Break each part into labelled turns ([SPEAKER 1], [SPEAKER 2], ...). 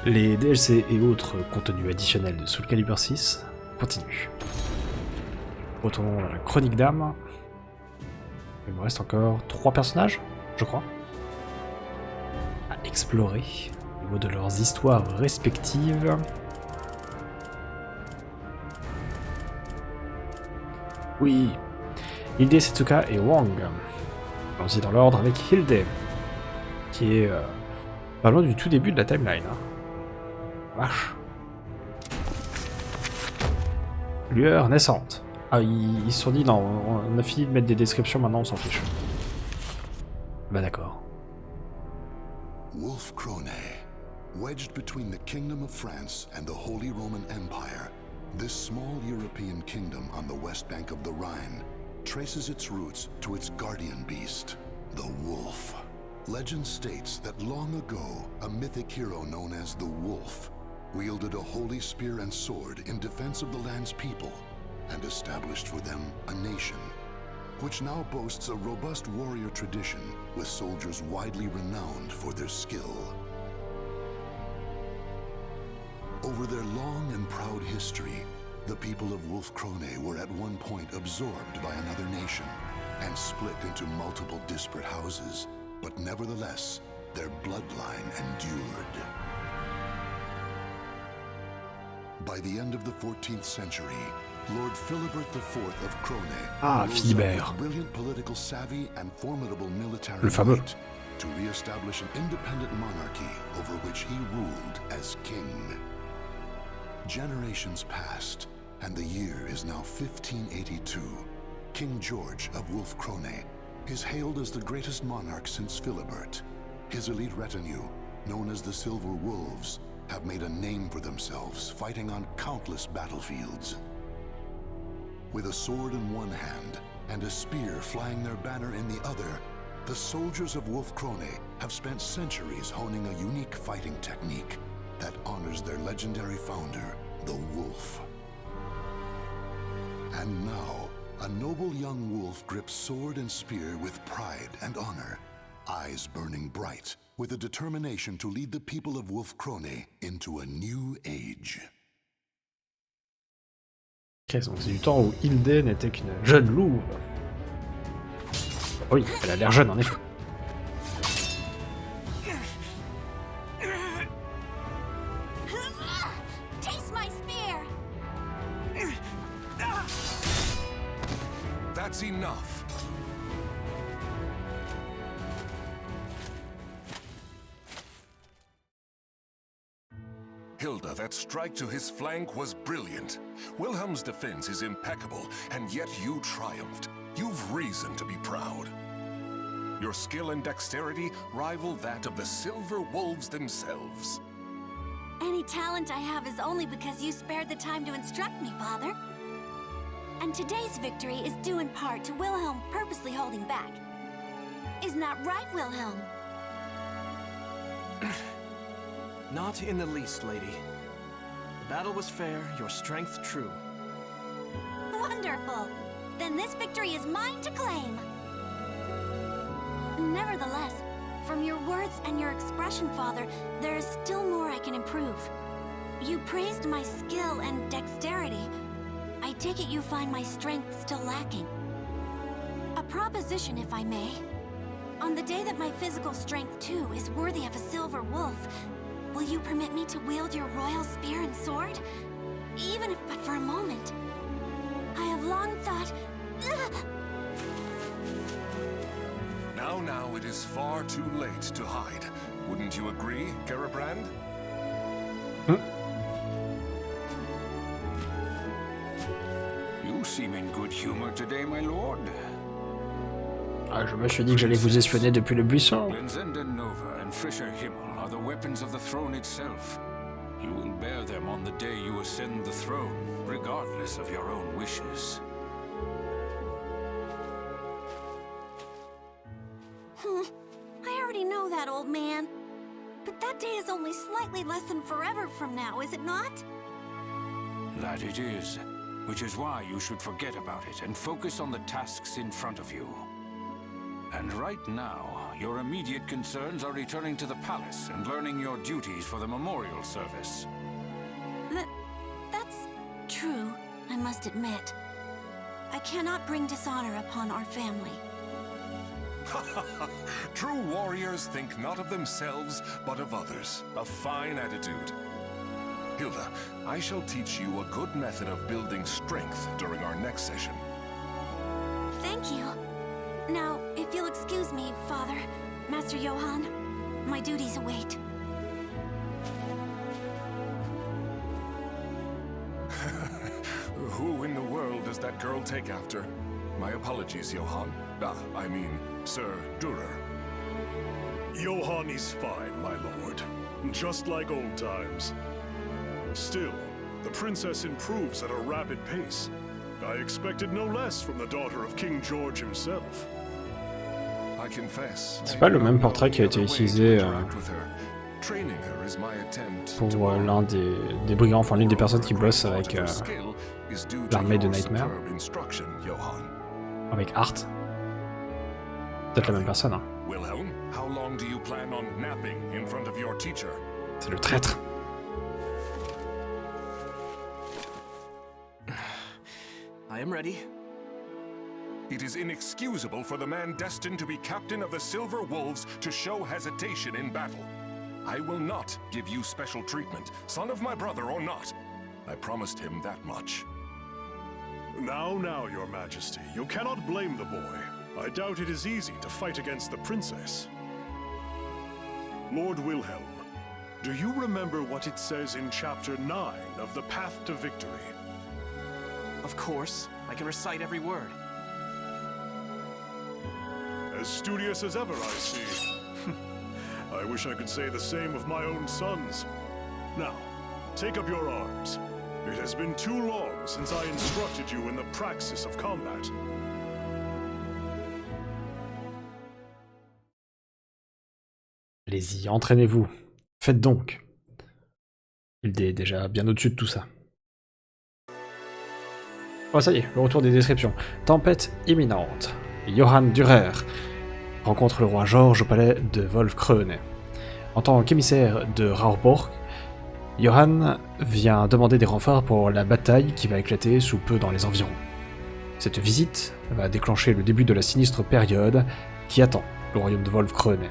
[SPEAKER 1] Les DLC et autres contenus additionnels de SoulCalibur VI continuent. Retournons à la chronique d'âme. Il me reste encore 3 personnages, je crois, à explorer au niveau de leurs histoires respectives. Oui, Hilde, Setsuka et Wang. Allons-y dans l'ordre avec Hilde, qui est pas loin du tout début de la timeline. Vache. Lueur, naissante. Ah, ils se sont dit, non, on a fini de mettre des descriptions, maintenant on s'en fiche. Bah d'accord.
[SPEAKER 2] Wolf Krone, wedged between the Kingdom of France and the Holy Roman Empire, this small European kingdom on the west bank of the Rhine traces its roots to its guardian beast, the wolf. Legend states that long ago, a mythic hero known as the Wolf wielded a holy spear and sword in defense of the land's people and established for them a nation, which now boasts a robust warrior tradition with soldiers widely renowned for their skill. Over their long and proud history, the people of Wolf Krone were at one point absorbed by another nation and split into multiple disparate houses, but nevertheless, their bloodline endured. By the end of the 14th century, Lord Philibert IV of Krone
[SPEAKER 1] Philibert,
[SPEAKER 2] brilliant political savvy and formidable military
[SPEAKER 1] le fameux,
[SPEAKER 2] might to re-establish an independent monarchy over which he ruled as king. Generations passed, and the year is now 1582. King George of Wolf Krone is hailed as the greatest monarch since Philibert. His elite retinue, known as the Silver Wolves, have made a name for themselves, fighting on countless battlefields. With a sword in one hand and a spear flying their banner in the other, the soldiers of Wolf Krone have spent centuries honing a unique fighting technique that honors their legendary founder, the Wolf. And now, a noble young wolf grips sword and spear with pride and honor, eyes burning bright, with a determination to lead the people of Wolf Krone into a new age.
[SPEAKER 1] Ok, donc c'est du temps où Hilde n'était qu'une jeune louve. Oui, elle a l'air jeune en effet.
[SPEAKER 3] Taste my spear.
[SPEAKER 4] That's enough. Hilda, that strike to his flank was brilliant. Wilhelm's defense is impeccable, and yet you triumphed. You've reason to be proud. Your skill and dexterity rival that of the Silver Wolves themselves.
[SPEAKER 3] Any talent I have is only because you spared the time to instruct me, Father. And today's victory is due in part to Wilhelm purposely holding back. Isn't that right, Wilhelm?
[SPEAKER 5] Not in the least, lady. The battle was fair, your strength true.
[SPEAKER 3] Wonderful! Then this victory is mine to claim. Nevertheless, from your words and your expression, Father, there is still more I can improve. You praised my skill and dexterity. I take it you find my strength still lacking. A proposition, if I may. On the day that my physical strength, too, is worthy of a silver wolf, will you permit me to wield your royal spear and sword? Even if but for a moment. I have long thought...
[SPEAKER 4] Now, it is far too late to hide. Wouldn't you agree, Garabrand?
[SPEAKER 6] You seem in good humor today, my lord.
[SPEAKER 1] Ah, je me suis dit que j'allais vous espionner depuis le buisson.
[SPEAKER 6] Linsenden Nova and Frischer Himmel are the weapons of the throne itself. You will bear them on the day you ascend the throne, regardless of your own wishes.
[SPEAKER 3] I already know that, old man. But that day is only slightly less than forever from now, is it not?
[SPEAKER 6] That it is, which is why you should forget about it and focus on the tasks in front of you. And right now, your immediate concerns are returning to the palace and learning your duties for the memorial service.
[SPEAKER 3] That's true, I must admit. I cannot bring dishonor upon our family.
[SPEAKER 4] True warriors think not of themselves, but of others. A fine attitude. Hilda, I shall teach you a good method of building strength during our next session.
[SPEAKER 3] Thank you. Now, if you'll excuse me, Father, Master Johann, my duties await.
[SPEAKER 4] Who in the world does that girl take after? My apologies, Johann. I mean, Sir Durer.
[SPEAKER 7] Johann is fine, my lord. Just like old times. Still, the princess improves at a rapid pace. I expected no less from the daughter of King George himself.
[SPEAKER 4] I confess.
[SPEAKER 1] C'est pas le même portrait qui a été utilisé pour l'un des brigands, enfin l'une des personnes qui bossent avec l'armée de Nightmare. Avec Art. Peut-être la même personne, hein. C'est le traître.
[SPEAKER 5] I am ready.
[SPEAKER 4] It is inexcusable for the man destined to be captain of the Silver Wolves to show hesitation in battle. I will not give you special treatment, son of my brother or not. I promised him that much.
[SPEAKER 7] Now, your majesty, you cannot blame the boy. I doubt it is easy to fight against the princess. Lord Wilhelm, do you remember what it says in Chapter 9 of The Path to Victory?
[SPEAKER 5] Of course, I can recite every word.
[SPEAKER 7] As studious as ever, I see. I wish I could say the same of my own sons. Now, take up your arms. It has been too long since I instructed you in the praxis of combat.
[SPEAKER 1] Allez-y, entraînez-vous. Faites donc. Hilde est déjà bien au-dessus de tout ça. Oh, ça y est, le retour des descriptions. Tempête imminente. Johann Dürer rencontre le roi George au palais de Wolfkrone. En tant qu'émissaire de Rauborg, Johann vient demander des renforts pour la bataille qui va éclater sous peu dans les environs. Cette visite va déclencher le début de la sinistre période qui attend le royaume de Wolfkrone.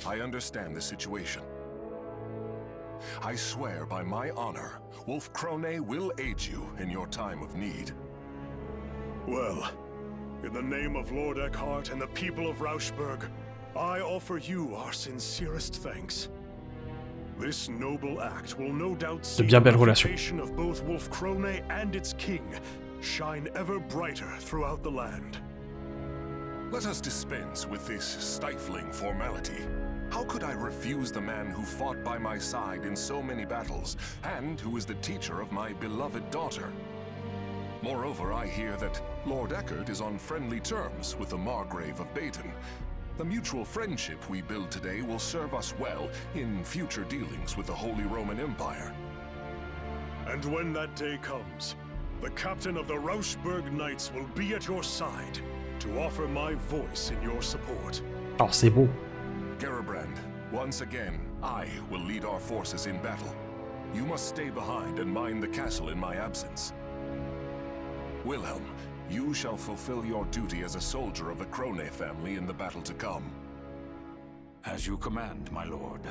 [SPEAKER 4] I understand the situation. I swear by my honor, Wolfkrone will aid you in your time of need.
[SPEAKER 7] Well, in the name of Lord Eckhart and the people of Rauschburg, I offer you our sincerest thanks. This noble act will no doubt see the reputation of both Wolfkrone and its king shine ever brighter throughout the land.
[SPEAKER 4] Let us dispense with this stifling formality. How could I refuse the man who fought by my side in so many battles, and who is the teacher of my beloved daughter? Moreover, I hear that Lord Eckhart is on friendly terms with the Margrave of Baden. The mutual friendship we build today will serve us well in future dealings with the Holy Roman Empire.
[SPEAKER 7] And when that day comes, the captain of the Rauschburg Knights will be at your side to offer my voice in your support.
[SPEAKER 1] Oh, c'est beau.
[SPEAKER 4] Gerbrand, once again, I will lead our forces in battle. You must stay behind and mind the castle in my absence. Wilhelm, you shall fulfill your duty as a soldier of the Krone family in the battle to come.
[SPEAKER 6] As you command, my lord.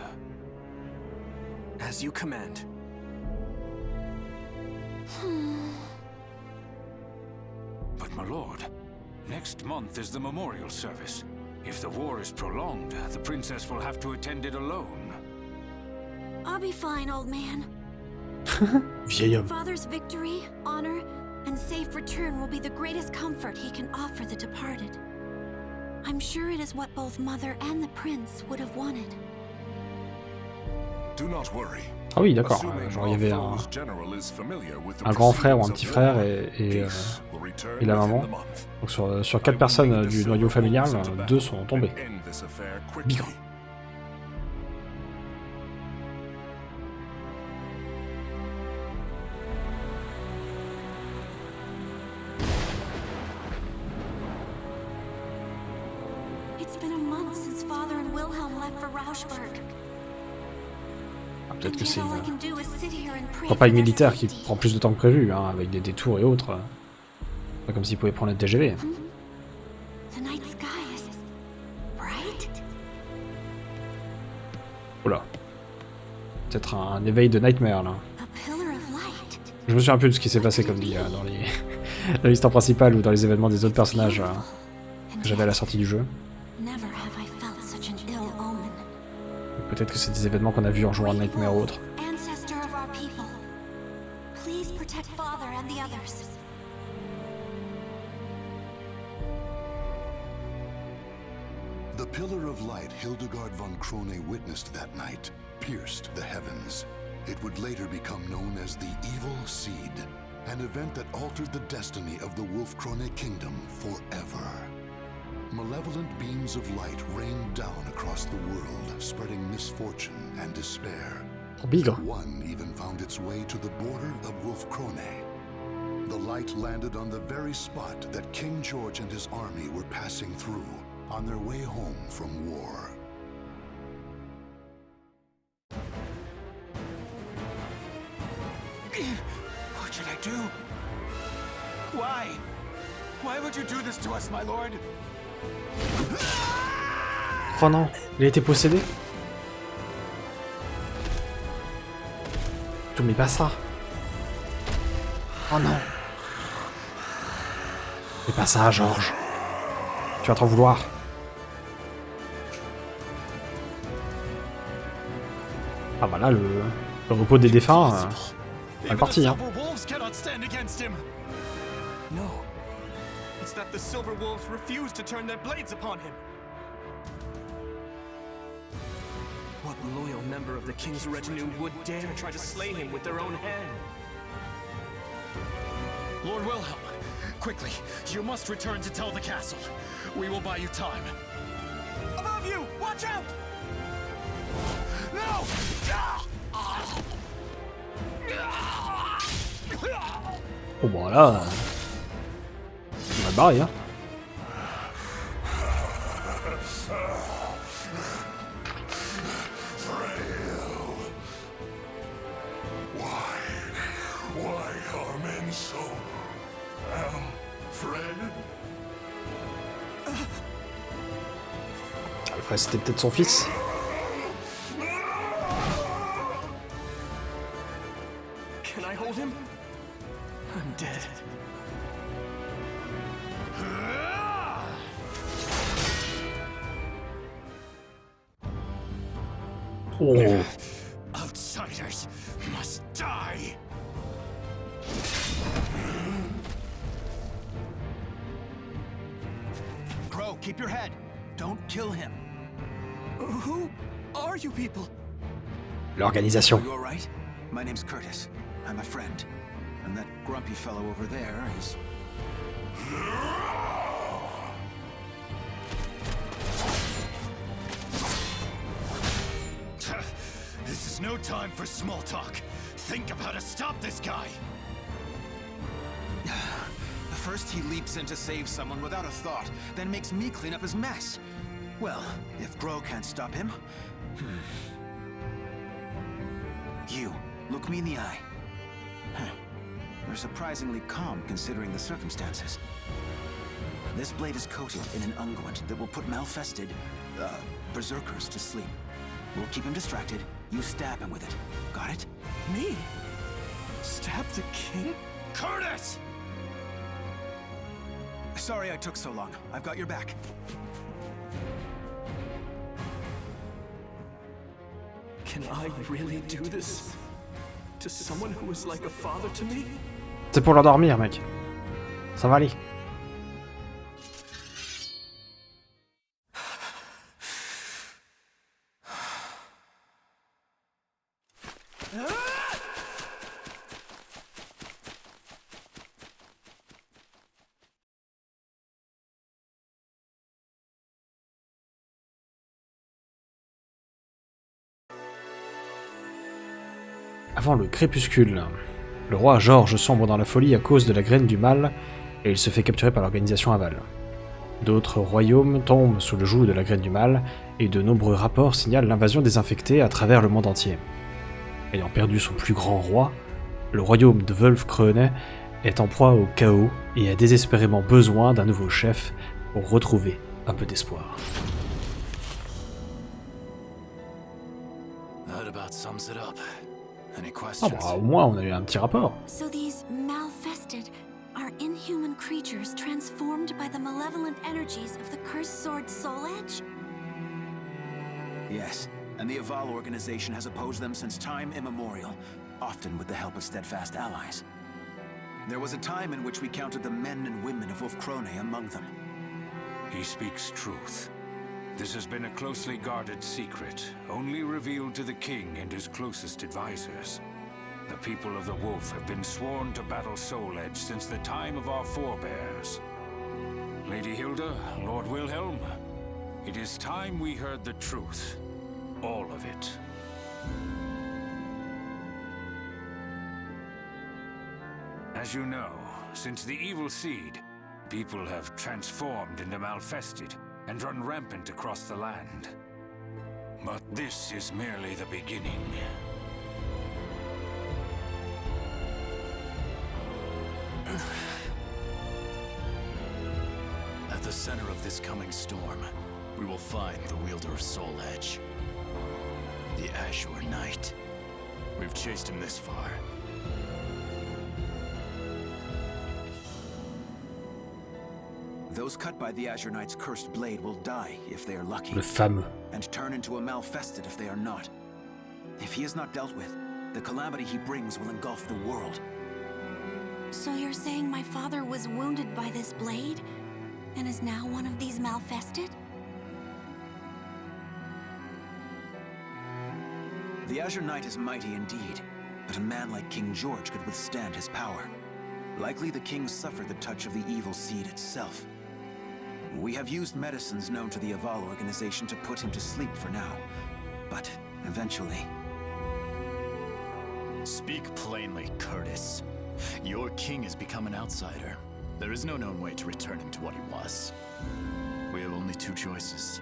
[SPEAKER 5] As you command.
[SPEAKER 6] But my lord, next month is the memorial service. If the war is prolonged, the princess will have to attend it alone.
[SPEAKER 3] I'll be fine, old man.
[SPEAKER 1] Vieil homme.
[SPEAKER 3] Father's victory, honor, and safe return will be the greatest comfort he can offer the departed. I'm sure it is what both Mother and the Prince would have wanted.
[SPEAKER 4] Do not worry.
[SPEAKER 1] Ah oui, d'accord. Genre, il y avait un grand frère ou un petit frère et la maman. Donc sur 4 personnes du noyau familial, 2 sont tombés. Bigra.
[SPEAKER 3] It's been a month since Father and Wilhelm left for Rauschburg.
[SPEAKER 1] Ah, peut-être que c'est
[SPEAKER 3] All I
[SPEAKER 1] une
[SPEAKER 3] can do is sit here and pray
[SPEAKER 1] campagne
[SPEAKER 3] for their
[SPEAKER 1] militaire qui
[SPEAKER 3] safety.
[SPEAKER 1] prend plus de temps que prévu, hein, avec des détours et autres. Pas comme s'ils pouvaient prendre le TGV.
[SPEAKER 3] The night sky is bright.
[SPEAKER 1] Oula. Peut-être un éveil de Nightmare, là.
[SPEAKER 3] A pillar of light.
[SPEAKER 1] Je me souviens un peu de ce qui s'est passé, comme dit, dans les... dans l'histoire principale ou dans les événements des autres personnages que j'avais à la sortie du jeu.
[SPEAKER 3] Never have I felt such an ill omen.
[SPEAKER 1] Peut-être que c'est des événements qu'on a vus en jouant à Nightmare ou autre.
[SPEAKER 3] Ancestor of our people, please protect Father and the others.
[SPEAKER 2] The pillar of light Hildegard von Krone witnessed that night pierced the heavens. It would later become known as the Evil Seed, an event that altered the destiny of the Wolf-Krone kingdom forever. Malevolent beams of light rained down across the world, spreading misfortune and despair.
[SPEAKER 1] Oh, bigre.
[SPEAKER 2] One even found its way to the border of Wolf-Krone. The light landed on the very spot that King George and his army were passing through, on their way home from war.
[SPEAKER 5] What should I do? Why? Why would you do this to us, my lord?
[SPEAKER 1] Oh non, il a été possédé. Tout mais pas ça. Oh non. Fais pas ça, Georges. Tu vas t'en vouloir. Ah bah là, le repos des défunts, mal parti, hein.
[SPEAKER 5] No. It's that the Silver Wolves refuse to turn their blades upon him. What loyal member of the King's retinue would dare try to slay him with their own hand?
[SPEAKER 8] Lord Wilhelm, quickly, you must return to tell the castle. We will buy you time.
[SPEAKER 5] Above you! Watch out!
[SPEAKER 8] No!
[SPEAKER 1] Oh bah là... On va barrer, hein.
[SPEAKER 4] Why are men so... Fred?
[SPEAKER 1] Alfred, c'était peut-être son fils.
[SPEAKER 5] Can I hold him? I'm dead.
[SPEAKER 1] Oh.
[SPEAKER 8] Outsiders must die!
[SPEAKER 5] Crow, keep your head. Don't kill him. Who are you people?
[SPEAKER 1] L'organisation.
[SPEAKER 9] You all right? My name's Curtis. I'm a friend. And that grumpy fellow over there is...
[SPEAKER 8] This is no time for small talk. Think of how to stop this guy!
[SPEAKER 9] First he leaps in to save someone without a thought, then makes me clean up his mess. Well, if Gro can't stop him... You, look me in the eye. You're surprisingly calm considering the circumstances. This blade is coated in an unguent that will put malfested, berserkers to sleep. We'll keep him distracted, you stab him with it. Got it?
[SPEAKER 5] Me? Stab the king?
[SPEAKER 8] Curtis!
[SPEAKER 9] Sorry I took so long. I've got your back.
[SPEAKER 5] Can I really do this? To someone who is like a father to me?
[SPEAKER 1] C'est pour l'endormir, mec. Ça va aller. Avant le crépuscule, le roi George sombre dans la folie à cause de la graine du mal et il se fait capturer par l'organisation Aval. D'autres royaumes tombent sous le joug de la graine du mal, et de nombreux rapports signalent l'invasion des infectés à travers le monde entier. Ayant perdu son plus grand roi, le royaume de Wulfkrone est en proie au chaos et a désespérément besoin d'un nouveau chef pour retrouver un peu d'espoir. Ah bah, au moins on a eu un petit rapport.
[SPEAKER 3] So these malfested are inhuman creatures transformed by the malevolent energies of the cursed sword Soul Edge?
[SPEAKER 9] Yes, and the Avant organization has opposed them since time immemorial, often with the help of steadfast allies. There was a time in which we counted the men and women of Wulfkrone among them.
[SPEAKER 6] He speaks truth. This has been a closely guarded secret, only revealed to the king and his closest advisors. The people of the Wolf have been sworn to battle Soul Edge since the time of our forebears. Lady Hilde, Lord Wilhelm, it is time we heard the truth. All of it. As you know, since the evil seed, people have transformed into malfested and run rampant across the land. But this is merely the beginning.
[SPEAKER 8] At the center of this coming storm, we will find the wielder of Soul Edge. The Azure Knight. We've chased him this far.
[SPEAKER 9] Those cut by the Azure Knight's cursed blade will die if they are lucky.
[SPEAKER 1] Le fameux.
[SPEAKER 9] And turn into a malfested if they are not. If he is not dealt with, the calamity he brings will engulf the world.
[SPEAKER 3] So you're saying my father was wounded by this blade, and is now one of these malfested?
[SPEAKER 9] The Azure Knight is mighty indeed, but a man like King George could withstand his power. Likely the king suffered the touch of the evil seed itself. We have used medicines known to the Avant organization to put him to sleep for now, but eventually...
[SPEAKER 8] Speak plainly, Curtis. Your king has become an outsider. There is no known way to return him to what he was. We have only two choices.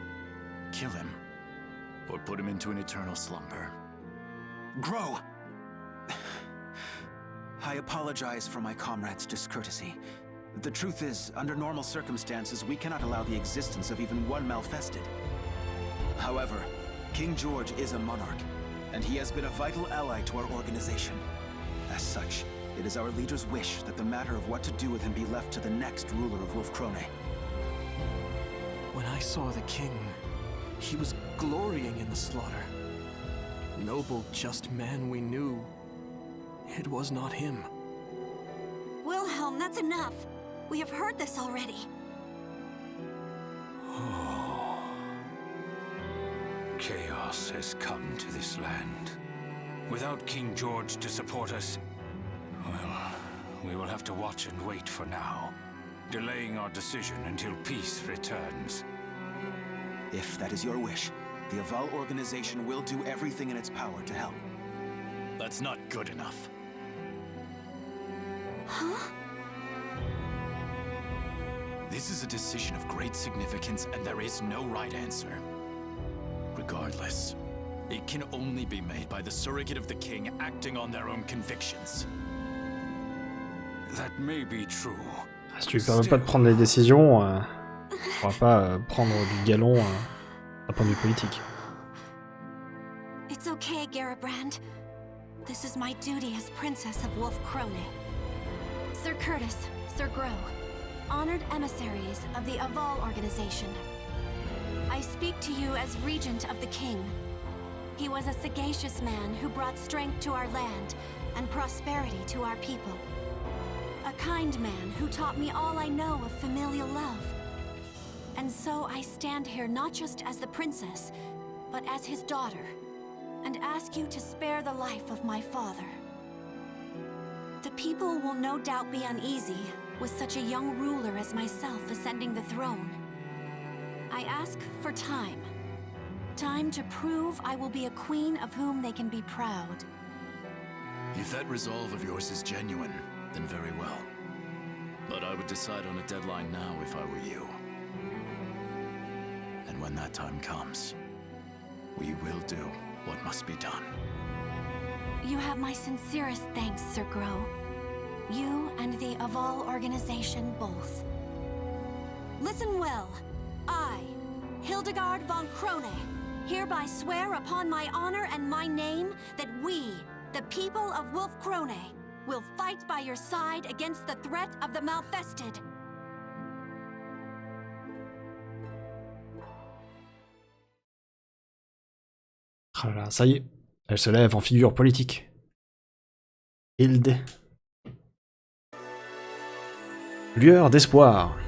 [SPEAKER 8] Kill him, or put him into an eternal slumber.
[SPEAKER 9] Grow! I apologize for my comrade's discourtesy. The truth is, under normal circumstances, we cannot allow the existence of even one malfested. However, King George is a monarch, and he has been a vital ally to our organization. As such, it is our leader's wish that the matter of what to do with him be left to the next ruler of Wulfkrone.
[SPEAKER 5] When I saw the king, he was glorying in the slaughter. Noble, just man we knew. It was not him.
[SPEAKER 3] Wilhelm, that's enough. We have heard this already.
[SPEAKER 6] Oh. Chaos has come to this land. Without King George to support us, well, we will have to watch and wait for now, delaying our decision until peace returns.
[SPEAKER 9] If that is your wish, the Avant organization will do everything in its power to help.
[SPEAKER 8] That's not good enough.
[SPEAKER 3] Huh?
[SPEAKER 8] This is a decision of great significance, and there is no right answer. Regardless, it can only be made by the surrogate of the king acting on their own convictions.
[SPEAKER 6] That may be true.
[SPEAKER 1] Si tu ne permets pas de prendre les décisions, tu ne pourras pas prendre du galon d'un point de vue politique.
[SPEAKER 3] It's okay, Garibrand. This is my duty as Princess of Wulfkrone. Sir Curtis, Sir Grow, honored emissaries of the Avant organization. I speak to you as Regent of the King. He was a sagacious man who brought strength to our land and prosperity to our people. A kind man who taught me all I know of familial love. And so I stand here not just as the princess, but as his daughter, and ask you to spare the life of my father. The people will no doubt be uneasy with such a young ruler as myself ascending the throne. I ask for time. Time to prove I will be a queen of whom they can be proud.
[SPEAKER 8] If that resolve of yours is genuine, then very well. But I would decide on a deadline now if I were you. when that time comes, we will do what must be done.
[SPEAKER 3] You have my sincerest thanks, Sir Grow. You and the Avant organization both. Listen well. I, Hildegard von Krone, hereby swear upon my honor and my name that we, the people of Wolf Krone, will fight by your side against the threat of the Malfested.
[SPEAKER 1] Ah là là, ça y est, elle se lève en figure politique. Hilde. Lueur d'espoir.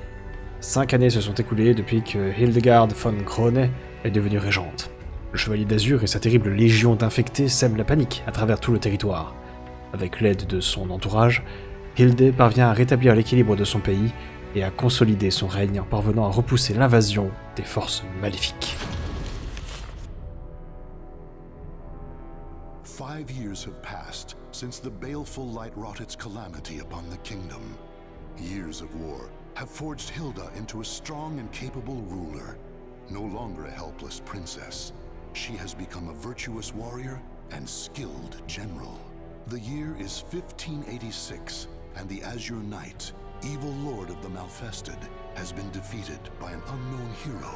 [SPEAKER 1] 5 années se sont écoulées depuis que Hildegard von Krone est devenue régente. Le Chevalier d'Azur et sa terrible légion d'infectés sèment la panique à travers tout le territoire. Avec l'aide de son entourage, Hilde parvient à rétablir l'équilibre de son pays et à consolider son règne en parvenant à repousser l'invasion des forces maléfiques.
[SPEAKER 2] 5 years have passed since the baleful light wrought its calamity upon the kingdom. Years of war have forged Hilda into a strong and capable ruler. No longer a helpless princess, she has become a virtuous warrior and skilled general. The year is 1586, and the Azure Knight, evil lord of the Malfested, has been defeated by an unknown hero.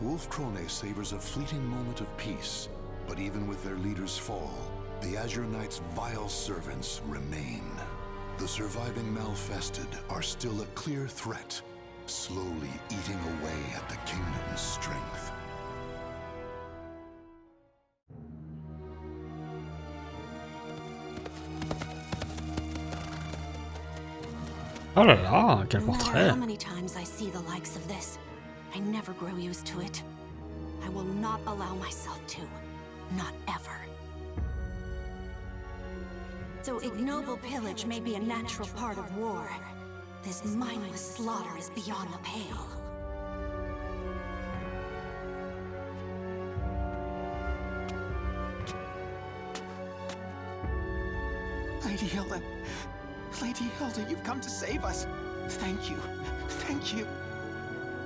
[SPEAKER 2] Wolf Krone savors a fleeting moment of peace, but even with their leader's fall, the Azure Knight's vile servants remain. The surviving Malfested are still a clear threat, slowly eating away at the kingdom's strength.
[SPEAKER 1] Oh là là, quel
[SPEAKER 3] No
[SPEAKER 1] portrait!
[SPEAKER 3] matter how many times I see the likes of this, I never grow used to it. I will not allow myself to. Not ever. Though ignoble pillage may be a natural part of war, this mindless slaughter is beyond the pale.
[SPEAKER 9] Lady Hilda. Lady Hilda, you've come to save us. Thank you. Thank you.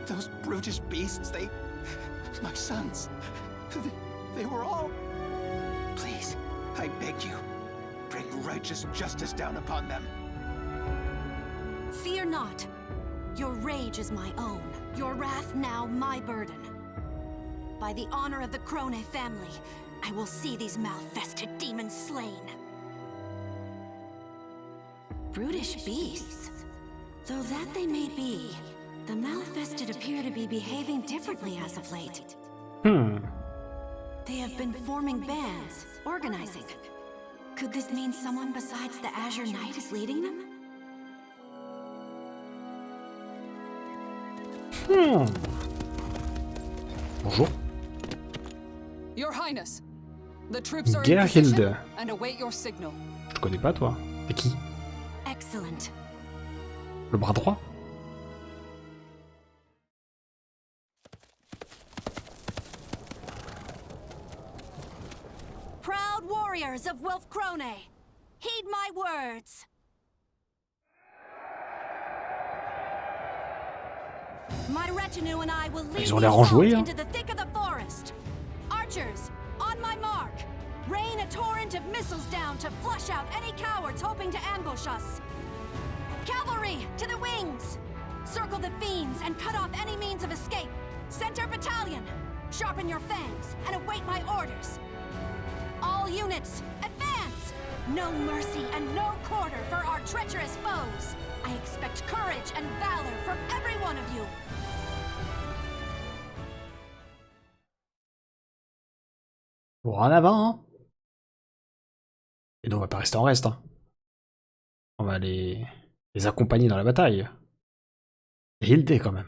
[SPEAKER 9] Those brutish beasts, they... my sons. They were all... Please, I beg you, bring righteous justice down upon them.
[SPEAKER 3] Fear not. Your rage is my own. Your wrath now my burden. By the honor of the Krone family, I will see these Malfested demons slain. Brutish beasts? Though that they may be, the Malfested appear to be behaving differently as of late. They have been forming bands, organizing. Could this mean someone besides the Azure Knight is leading them?
[SPEAKER 1] Bonjour.
[SPEAKER 10] Your Highness, the troops are in
[SPEAKER 1] Guerre
[SPEAKER 10] position
[SPEAKER 1] Hilde.
[SPEAKER 10] and await your signal.
[SPEAKER 1] Je te connais pas toi. T'es qui?
[SPEAKER 3] Excellent.
[SPEAKER 1] Le bras droit?
[SPEAKER 3] Proud warriors of Wolf Krone, heed my words. My retinue and I will lead
[SPEAKER 1] Ils ont
[SPEAKER 3] the
[SPEAKER 1] l'air
[SPEAKER 3] assault
[SPEAKER 1] enjoués, hein.
[SPEAKER 3] into the thick of the forest. Archers, on my mark. Rain a torrent of missiles down to flush out any cowards hoping to ambush us. Cavalry, to the wings! Circle the fiends and cut off any means of escape. Center battalion, sharpen your fangs and await my orders. All units, advance! No mercy and no quarter for our treacherous foes. I expect courage and valor from every one of you.
[SPEAKER 1] Bon, en avant, hein. Et donc on va pas rester en reste, hein. On va les accompagner dans la bataille. Et Hilde quand même.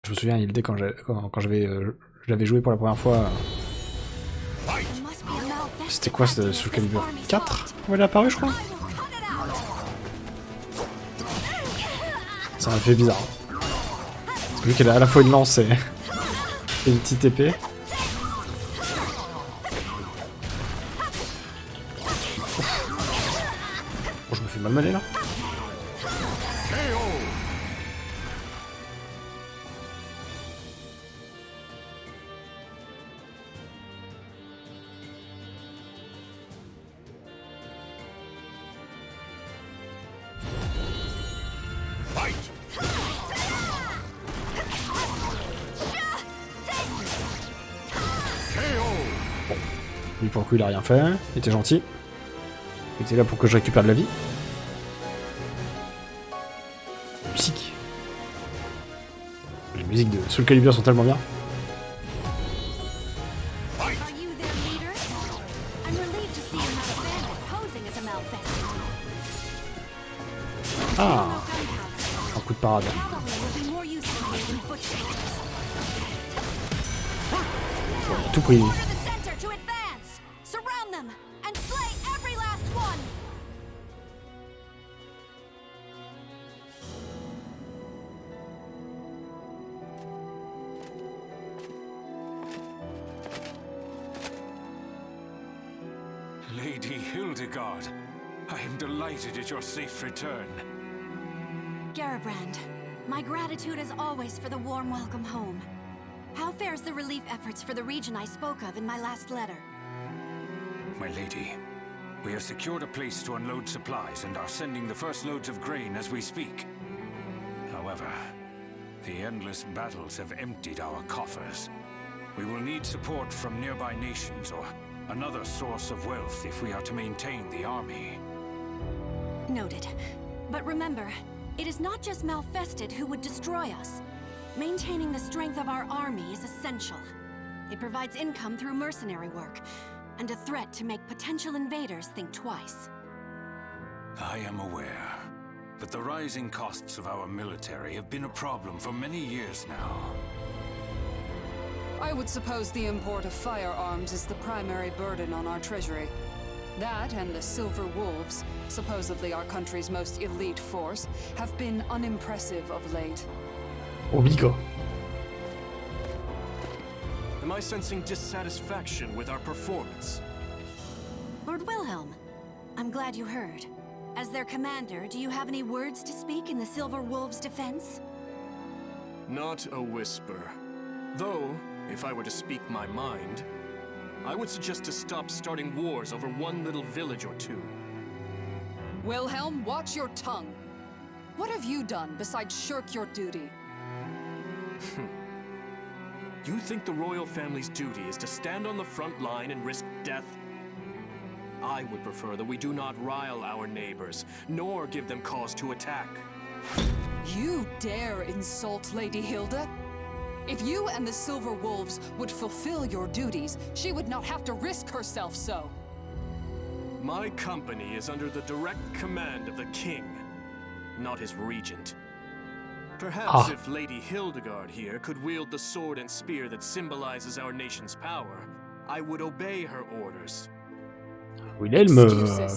[SPEAKER 1] Je me souviens, Hilde, quand je l'avais joué pour la première fois. C'était quoi, ce SoulCalibur 4 où elle est apparue, je crois. Ça m'a fait bizarre. Parce que vu qu'elle a à la fois une lance et une petite épée. Oh, je me fais malmener là. Lui pour le coup il a rien fait, il était gentil. Il était là pour que je récupère de la vie. Musique. Les musiques de SoulCalibur sont tellement bien.
[SPEAKER 3] Are you their leader? I'm relieved to see you're not abandoned, posing as a malfested.
[SPEAKER 1] Ah, un coup de parade.
[SPEAKER 3] Cavalry will be more useful here than foot soldiers.
[SPEAKER 1] Il a tout pris.
[SPEAKER 3] Order the center to advance! Surround them and slay every last one!
[SPEAKER 6] Lady Hildegard, I am delighted at your safe return.
[SPEAKER 3] Garibrand, my gratitude is always for the warm welcome home. How fares the relief efforts for the region I spoke of in my last letter?
[SPEAKER 6] My lady, we have secured a place to unload supplies and are sending the first loads of grain as we speak. However, the endless battles have emptied our coffers. We will need support from nearby nations or another source of wealth if we are to maintain the army.
[SPEAKER 3] Noted. But remember, it is not just Malfested who would destroy us. Maintaining the strength of our army is essential. It provides income through mercenary work, and a threat to make potential invaders think twice.
[SPEAKER 6] I am aware, but the rising costs of our military have been a problem for many years now.
[SPEAKER 10] I would suppose the import of firearms is the primary burden on our treasury. That and the Silver Wolves, supposedly our country's most elite force, have been unimpressive of late.
[SPEAKER 1] Obligo.
[SPEAKER 5] Am I sensing dissatisfaction with our performance?
[SPEAKER 3] Lord Wilhelm, I'm glad you heard. As their commander, do you have any words to speak in the Silver Wolves' defense?
[SPEAKER 5] Not a whisper. Though, if I were to speak my mind, I would suggest to stop starting wars over one little village or two.
[SPEAKER 10] Wilhelm, watch your tongue. What have you done besides shirk your duty?
[SPEAKER 5] You think the royal family's duty is to stand on the front line and risk death? I would prefer that we do not rile our neighbors, nor give them cause to attack.
[SPEAKER 10] You dare insult Lady Hilde? If you and the Silver Wolves would fulfill your duties, she would not have to risk herself so.
[SPEAKER 5] My company is under the direct command of the king, not his regent. Perhaps if Lady Hildegard here could wield the sword and spear that symbolizes our nation's power, I would obey her orders.
[SPEAKER 1] Wilhelm,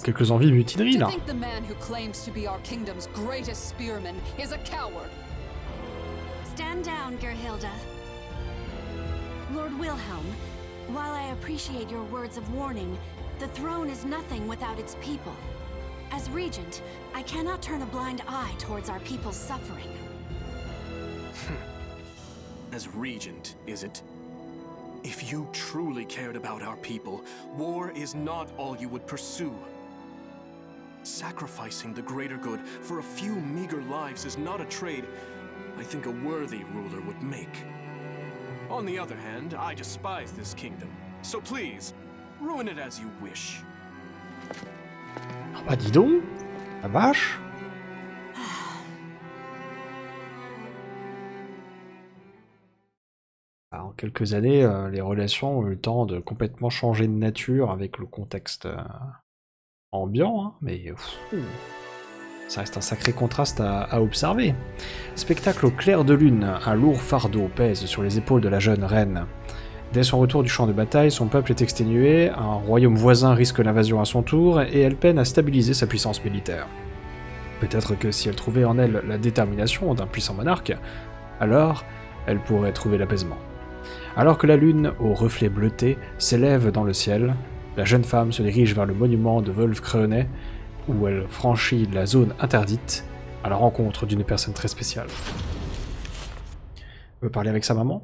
[SPEAKER 1] quelques envies de mutinerie là.
[SPEAKER 10] To think the man who claims to be our kingdom's greatest spearman is a coward.
[SPEAKER 3] Stand down, Gerhilda. Lord Wilhelm, while I appreciate your words of warning, the throne is nothing without its people. As regent, I cannot turn a blind eye towards our people's suffering.
[SPEAKER 5] As regent, is it? If you truly cared about our people, war is not all you would pursue. Sacrificing the greater good for a few meager lives is not a trade I think a worthy ruler would make. On the other hand, I despise this kingdom, so please, ruin it as you wish.
[SPEAKER 1] Ah bah dis donc, la vache. En quelques années, les relations ont eu le temps de complètement changer de nature avec le contexte ambiant, hein, mais ça reste un sacré contraste à observer. Spectacle au clair de lune, un lourd fardeau pèse sur les épaules de la jeune reine. Dès son retour du champ de bataille, son peuple est exténué, un royaume voisin risque l'invasion à son tour, et elle peine à stabiliser sa puissance militaire. Peut-être que si elle trouvait en elle la détermination d'un puissant monarque, alors elle pourrait trouver l'apaisement. Alors que la lune, aux reflets bleutés, s'élève dans le ciel, la jeune femme se dirige vers le monument de Wolfkrone, où elle franchit la zone interdite à la rencontre d'une personne très spéciale. Elle veut parler avec sa maman ?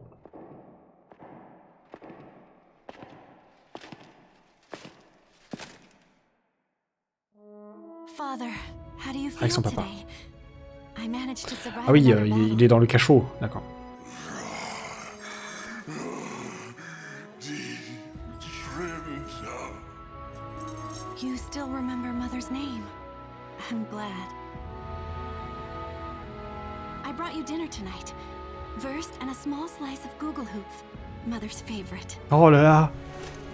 [SPEAKER 1] Avec son papa. Ah oui, il est dans le cachot, d'accord.
[SPEAKER 2] Die Trimta
[SPEAKER 3] glad. I brought you dinner tonight. Wurst and a small slice of Gugelhupf, Mother's favorite.
[SPEAKER 1] Oh là là,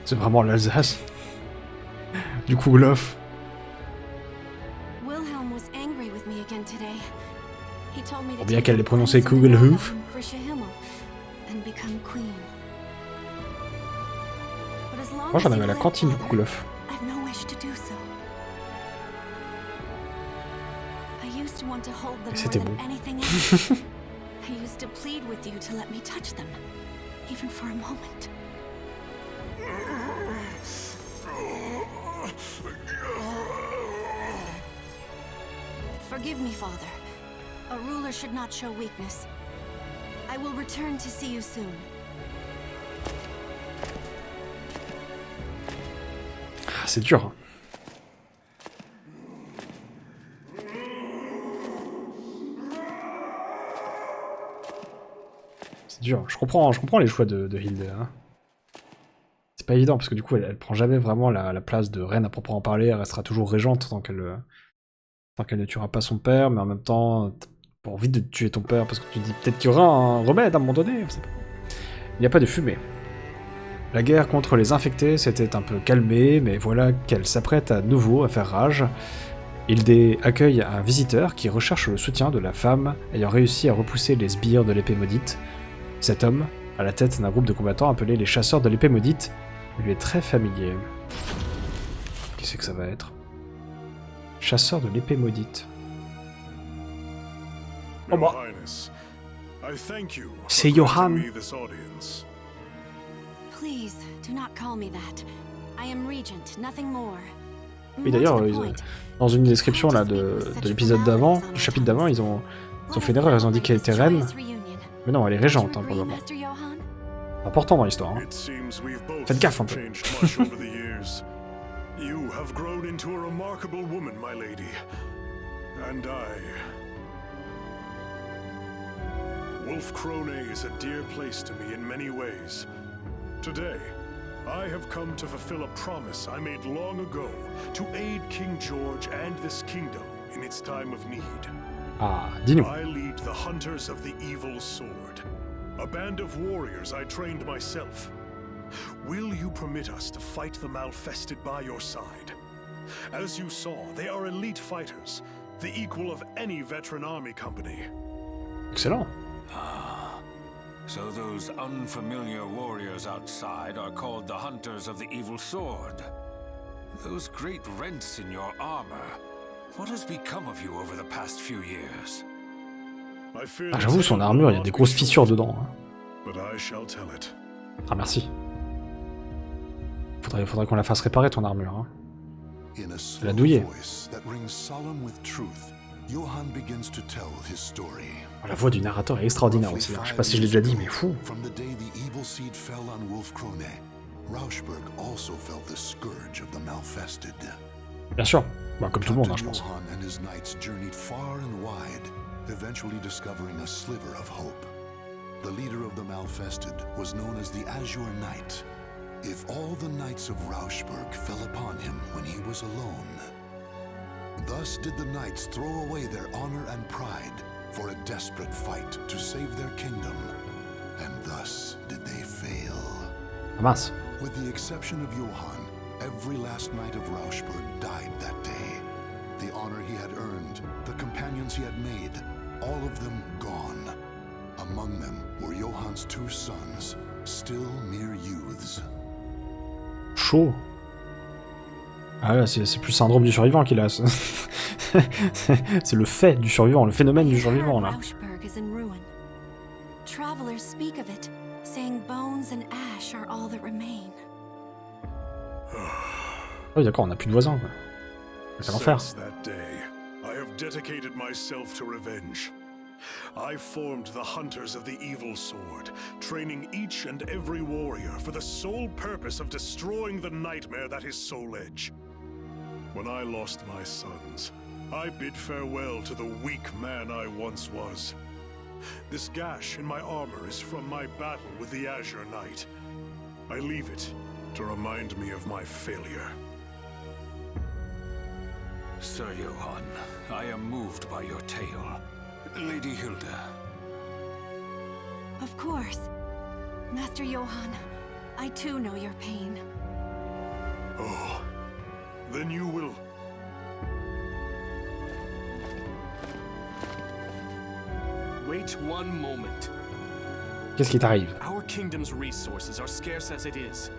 [SPEAKER 1] c'est vraiment l'Alsace. Du Kugelhof.
[SPEAKER 3] Wilhelm was angry with me again today. He told me to
[SPEAKER 1] Bien qu'elle l'ait prononcé Kugelhof. Moi j'en avais à la cantine du Kugelhof. Et c'était bon.
[SPEAKER 3] I used to plead with you to let me touch them, even for a moment. Forgive me, Father. A ruler should not show weakness. I will return to see you soon.
[SPEAKER 1] C'est dur. C'est dur. Je comprends les choix de Hilde. Hein. C'est pas évident parce que du coup elle prend jamais vraiment la place de reine à proprement parler. Elle restera toujours régente tant qu'elle ne tuera pas son père, mais en même temps t'as pas envie de tuer ton père parce que tu te dis peut-être qu'il y aura un remède à un moment donné. Il n'y a pas de fumée. La guerre contre les infectés s'était un peu calmée, mais voilà qu'elle s'apprête à nouveau à faire rage. Hilde accueille un visiteur qui recherche le soutien de la femme ayant réussi à repousser les sbires de l'épée maudite. Cet homme, à la tête d'un groupe de combattants appelé les chasseurs de l'épée maudite, lui est très familier. Qu'est-ce que ça va être? Chasseur de l'épée maudite. Oh bah. C'est Johann.
[SPEAKER 3] Please, do not call me that. I am regent, nothing more.
[SPEAKER 1] Oui d'ailleurs, dans une description là de l'épisode d'avant, du chapitre d'avant, ils ont fait une erreur, ils ont dit qu'elle était reine. Mais non, elle est régente hein, pour le moment. Important dans l'histoire. Hein. Faites gaffe un peu.
[SPEAKER 7] You have grown into a remarkable woman, my lady. And Wolfkrone is a dear place to me in many ways. Today, I have come to fulfill a promise I made long ago to aid King George and this kingdom in its time of need.
[SPEAKER 1] Ah, dis-nous.
[SPEAKER 7] I lead the Hunters of the Evil Sword, a band of warriors I trained myself. Will you permit us to fight the Malfested by your side? As you saw, they are elite fighters, the equal of any veteran army company.
[SPEAKER 1] Excellent.
[SPEAKER 6] Ah, so those unfamiliar warriors outside are called the Hunters of the Evil Sword. Those great rents in your armor. What has become of you over the past few years?
[SPEAKER 1] Ah, j'avoue, son armure, il y a des grosses fissures dedans. Hein.
[SPEAKER 7] But I shall tell it.
[SPEAKER 1] Ah merci. Faudrait qu'on la fasse réparer ton armure. Hein. Elle a douillé. Oh, la voix du narrateur est extraordinaire aussi. Hein. Je sais pas si je l'ai déjà dit, mais fou. Bien sûr, bah, comme tout le monde, hein, je pense.
[SPEAKER 2] The leader of the Malfested was known as the Azure Knight. If all the knights of Rauschburg fell upon him when he was alone, thus did the knights throw away their honor and pride for a desperate fight to save their kingdom, and thus did they fail.
[SPEAKER 1] Mince.
[SPEAKER 2] With the exception of Johann, every last knight of Rauschburg died that day. The honor he had earned, the companions he had made, all of them gone. Among them were Johann's two sons, still mere youths.
[SPEAKER 1] Chaud. Ah là, c'est plus syndrome du survivant qu'il a. C'est le fait du survivant, le phénomène du survivant là.
[SPEAKER 3] Travelers speak of it, saying bones and ash are all that remain.
[SPEAKER 1] Oui d'accord, on n'a plus de voisins quoi. C'est l'enfer.
[SPEAKER 7] I have dedicated myself to revenge. I formed the Hunters of the Evil Sword, training each and every warrior for the sole purpose of destroying the nightmare that is Soul Edge. When I lost my sons, I bid farewell to the weak man I once was. This gash in my armor is from my battle with the Azure Knight. I leave it to remind me of my failure.
[SPEAKER 6] Sir Johann, I am moved by your tale. Lady Hilde.
[SPEAKER 3] Of course. Master Johann, I too know your pain.
[SPEAKER 7] Oh, then you will...
[SPEAKER 5] Wait one moment.
[SPEAKER 1] Qu'est-ce qui t'arrive?
[SPEAKER 5] Our kingdom's resources are scarce as it is.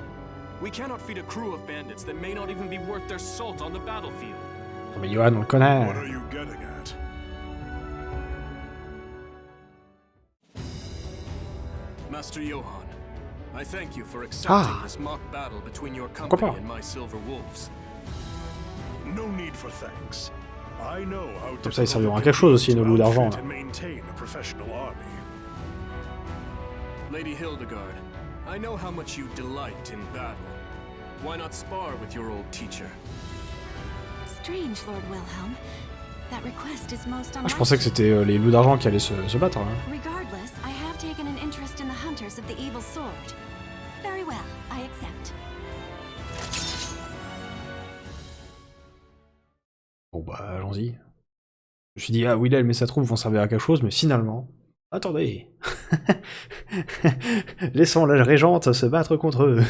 [SPEAKER 5] We cannot feed a crew of bandits that may not even be worth their salt on the battlefield.
[SPEAKER 1] Non mais Johan, on le connaît.
[SPEAKER 7] What are you getting at?
[SPEAKER 5] Master Johann, I thank you for accepting this mock battle between your company and my Silver Wolves.
[SPEAKER 7] No need for thanks. I know how
[SPEAKER 1] Comme ça, ils serviront à quelque chose aussi, nos loups d'argent.
[SPEAKER 5] Lady Hildegard, I know how much you delight in battle. Why not spar with your old teacher?
[SPEAKER 3] Strange, Lord Wilhelm. That request is most
[SPEAKER 1] Ah, je pensais que c'était les loups d'argent qui allaient se battre. Hein.
[SPEAKER 3] Regardless, I have taken an interest in the hunters of the evil sword. Very well, I accept.
[SPEAKER 1] Bon bah, allons-y. Je me suis dit, ah, Wilhelm et sa troupe vont servir à quelque chose, mais finalement... Attendez. Laissons la régente se battre contre eux.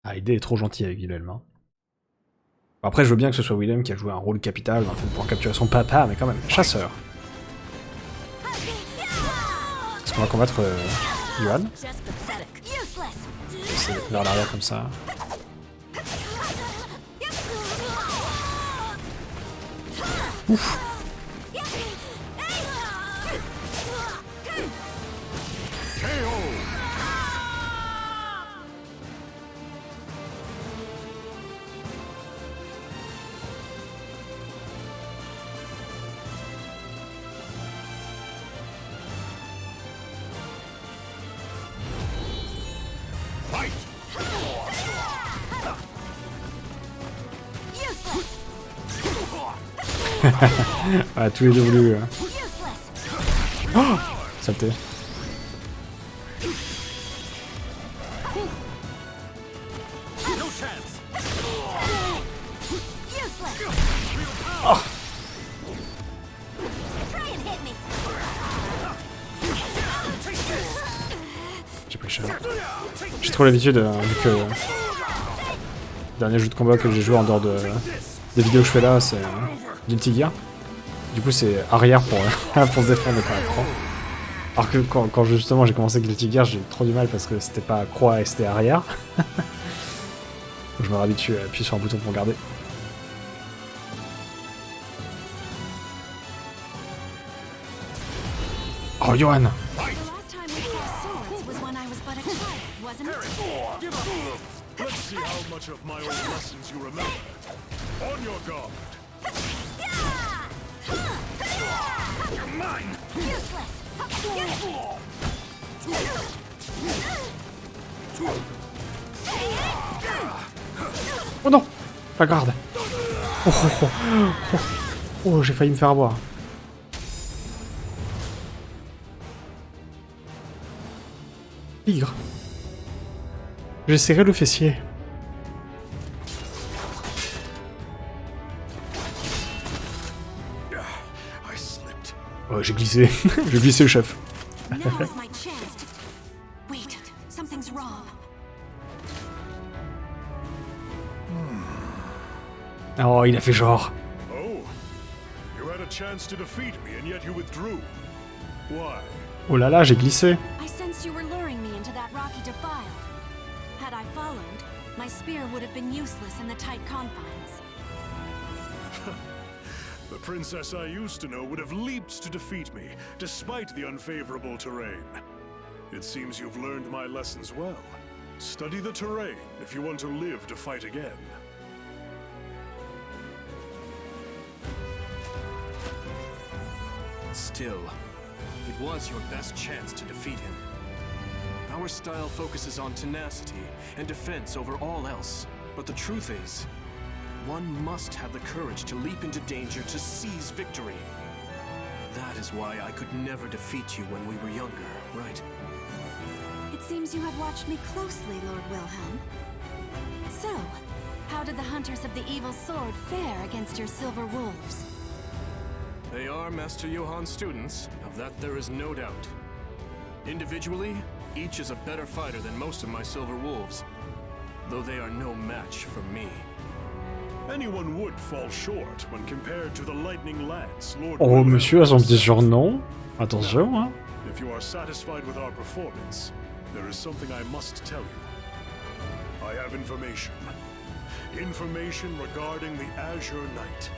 [SPEAKER 1] Ah, Hilde est trop gentil avec Wilhelm. Hein. Après, je veux bien que ce soit Wilhelm qui a joué un rôle capital en fait, pour capturer son papa, mais quand même, chasseur. Est-ce qu'on va combattre Johan? C'est vers l'arrière comme ça. Ouf. Ah, tous les deux voulu. Oh, saleté. Oh. J'ai pris cher. J'ai trop l'habitude, vu que le dernier jeu de combat que j'ai joué en dehors des vidéos que je fais là, c'est Guilty Gear. Du coup, c'est arrière pour se défendre quand même croix. Alors que quand justement j'ai commencé Guilty Gear, j'ai eu trop du mal parce que c'était pas croix et c'était arrière. Donc je me réhabitue à appuyer sur un bouton pour garder. Oh, Johan!
[SPEAKER 7] Let's see how much of my old lessons you remember. On your guard. You're mine.
[SPEAKER 1] Oh non! La garde! Oh, oh, oh, oh, oh, j'ai failli me faire avoir. Tigre. J'ai serré le fessier. Oh, j'ai glissé. J'ai glissé le chef. Oh, il a fait genre. Oh là là, j'ai glissé.
[SPEAKER 3] Had I followed, my spear would have been useless in the tight confines.
[SPEAKER 7] The princess I used to know would have leaped to defeat me, despite the unfavorable terrain. It seems you've learned my lessons well. Study the terrain if you want to live to fight again.
[SPEAKER 5] Still, it was your best chance to defeat him. Our style focuses on tenacity and defense over all else. But the truth is, one must have the courage to leap into danger to seize victory. That is why I could never defeat you when we were younger, right?
[SPEAKER 3] It seems you have watched me closely, Lord Wilhelm. So, How did the hunters of the evil sword fare against your silver wolves?
[SPEAKER 5] They are Master Johan's students, of that there is no doubt. Individually, each is a better fighter than most of my silver wolves, though they are no match for me.
[SPEAKER 7] Anyone would fall short when compared to the lightning lance Lord
[SPEAKER 1] Oh,
[SPEAKER 7] Wilhelm
[SPEAKER 1] monsieur a son petit
[SPEAKER 7] himself.
[SPEAKER 1] surnom. Attention, hein.
[SPEAKER 7] If you are satisfied with our performance, there is something I must tell you. I have information. Information regarding the Azure Knight.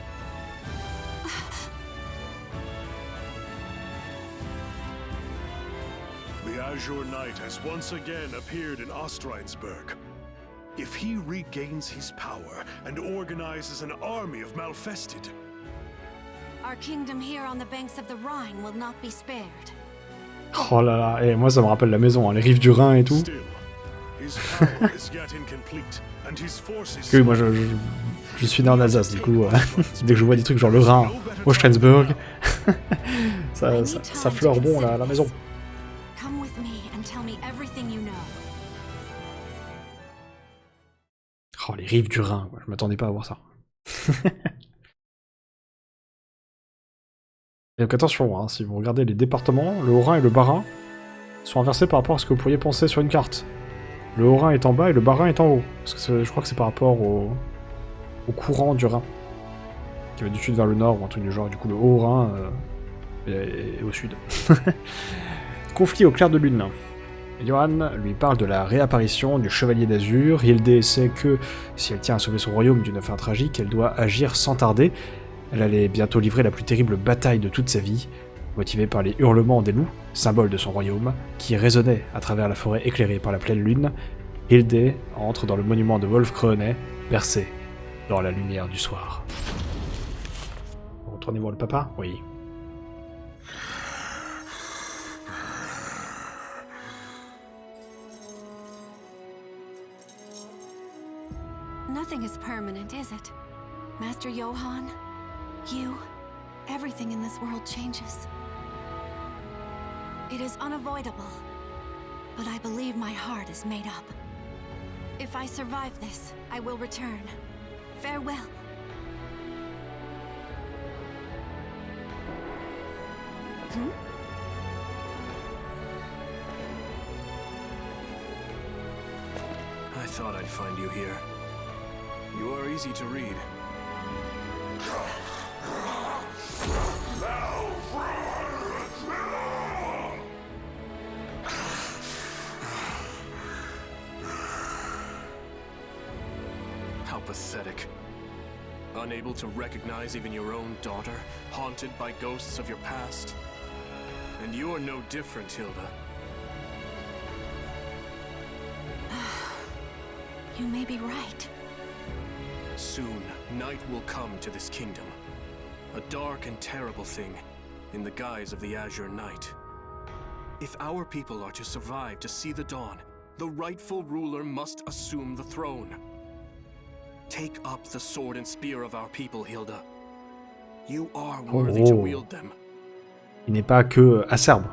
[SPEAKER 7] The Azure Knight has once again appeared in Ostrheinsburg. If he regains his power and organizes an army of Malfested,
[SPEAKER 3] Our kingdom here on the banks of the Rhine will not be spared.
[SPEAKER 1] Oh là là, et moi ça me rappelle la maison, hein, les rives du Rhin et tout.
[SPEAKER 7] still, his power is yet incomplete, and his forces.
[SPEAKER 1] Oui, moi je suis né en Alsace, du coup, dès que je vois des trucs genre le Rhin, Ostrheinsburg, ça fleure bon la maison.
[SPEAKER 3] Come with me and tell me everything you know.
[SPEAKER 1] Oh, les rives du Rhin, quoi. Je m'attendais pas à voir ça. Et donc attention, hein, si vous regardez les départements, le Haut-Rhin et le Bas-Rhin sont inversés par rapport à ce que vous pourriez penser sur une carte. Le Haut-Rhin est en bas et le Bas-Rhin est en haut. Parce que je crois que c'est par rapport au courant du Rhin, qui va du sud vers le nord ou un truc du genre. Du coup, le Haut-Rhin est au sud. Conflit au clair de lune. Johan lui parle de la réapparition du Chevalier d'Azur. Hilde sait que, si elle tient à sauver son royaume d'une fin tragique, elle doit agir sans tarder. Elle allait bientôt livrer la plus terrible bataille de toute sa vie, motivée par les hurlements des loups, symbole de son royaume, qui résonnaient à travers la forêt éclairée par la pleine lune. Hilde entre dans le monument de Wolfkrone, bercé dans la lumière du soir. Retournez voir le papa? Oui.
[SPEAKER 3] Nothing is permanent, is it? Master Johan? You? Everything in this world changes. It is unavoidable, but I believe my heart is made up. If I survive this, I will return. Farewell.
[SPEAKER 5] I thought I'd find you here. You are easy to read. How pathetic. Unable to recognize even your own daughter, haunted by ghosts of your past. And you are no different, Hilda.
[SPEAKER 3] You may be right.
[SPEAKER 5] Soon, night will come to this kingdom. A dark and terrible thing, in the guise of the Azure Knight. If our people are to survive to see the dawn, the rightful ruler must assume the throne. Take up the sword and spear of our people, Hilda. You are worthy to wield them.
[SPEAKER 1] Il n'est pas que acerbe.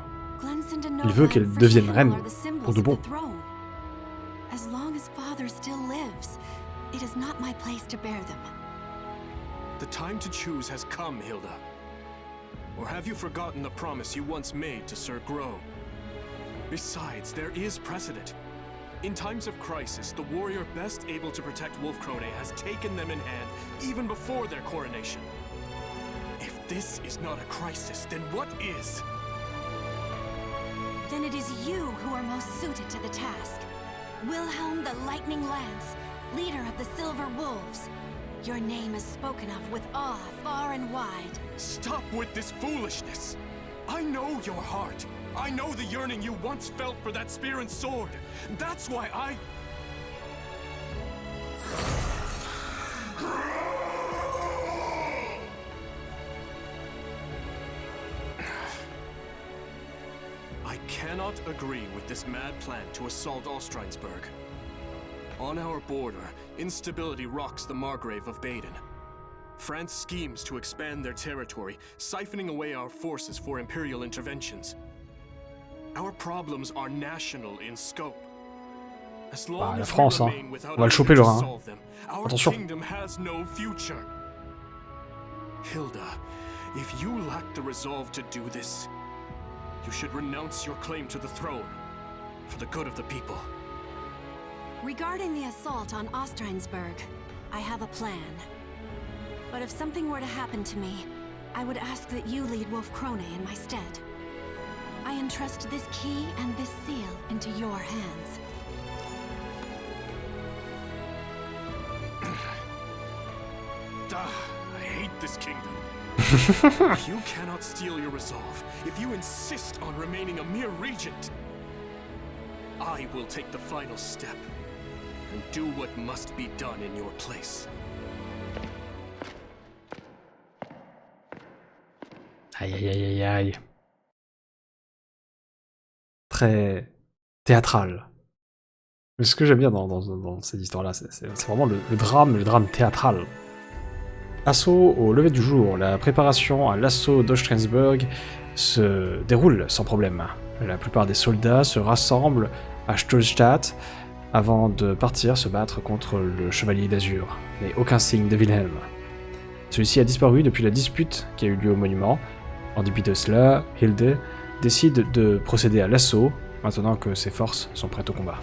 [SPEAKER 1] Il veut qu'elle devienne reine, pour de bon.
[SPEAKER 3] As long as father still lives, it is not my place to bear them.
[SPEAKER 5] The time to choose has come, Hilda. Or have you forgotten the promise you once made to Sir Grow? Besides, there is precedent. In times of crisis, the warrior best able to protect Wolfkrone has taken them in hand even before their coronation. If this is not a crisis, then what is?
[SPEAKER 3] Then it is you who are most suited to the task. Wilhelm the Lightning Lance, leader of the Silver Wolves. Your name is spoken of with awe far and wide.
[SPEAKER 5] Stop with this foolishness! I know your heart. I know the yearning you once felt for that spear and sword. That's why I... I cannot agree with this mad plan to assault Ostrheinsburg. On our border, instability rocks the Margrave of Baden. France schemes to expand their territory, siphoning away our forces for imperial interventions. Our problems are national in scope. As
[SPEAKER 1] Bah,
[SPEAKER 5] long
[SPEAKER 1] la
[SPEAKER 5] as we
[SPEAKER 1] France, hein.
[SPEAKER 5] remain without
[SPEAKER 1] On va le
[SPEAKER 5] a
[SPEAKER 1] choper,
[SPEAKER 5] leader
[SPEAKER 1] le
[SPEAKER 5] to
[SPEAKER 1] Rhin.
[SPEAKER 5] solve them, our
[SPEAKER 1] Attention.
[SPEAKER 5] kingdom has no future. Hilda, if you lack the resolve to do this, you should renounce your claim to the throne for the good of the people.
[SPEAKER 3] Regarding the assault on Ostrheinsburg, I have a plan. But if something were to happen to me, I would ask that you lead Wolf Krone in my stead. I entrust this key and this seal into your hands.
[SPEAKER 5] I hate this kingdom. If you cannot steal your resolve, if you insist on remaining a mere regent, I will take the final step and do what must be done in your place.
[SPEAKER 1] Aïe aïe aïe aïe aïe. Très théâtral. Mais ce que j'aime bien dans cette histoire-là, c'est vraiment le drame théâtral. Assaut au lever du jour. La préparation à l'assaut d'Ostrheinsburg se déroule sans problème. La plupart des soldats se rassemblent à Stolstadt avant de partir se battre contre le Chevalier d'Azur. Mais aucun signe de Wilhelm. Celui-ci a disparu depuis la dispute qui a eu lieu au monument. En dépit de cela, Hilde décide de procéder à l'assaut, maintenant que ses forces sont prêtes au combat.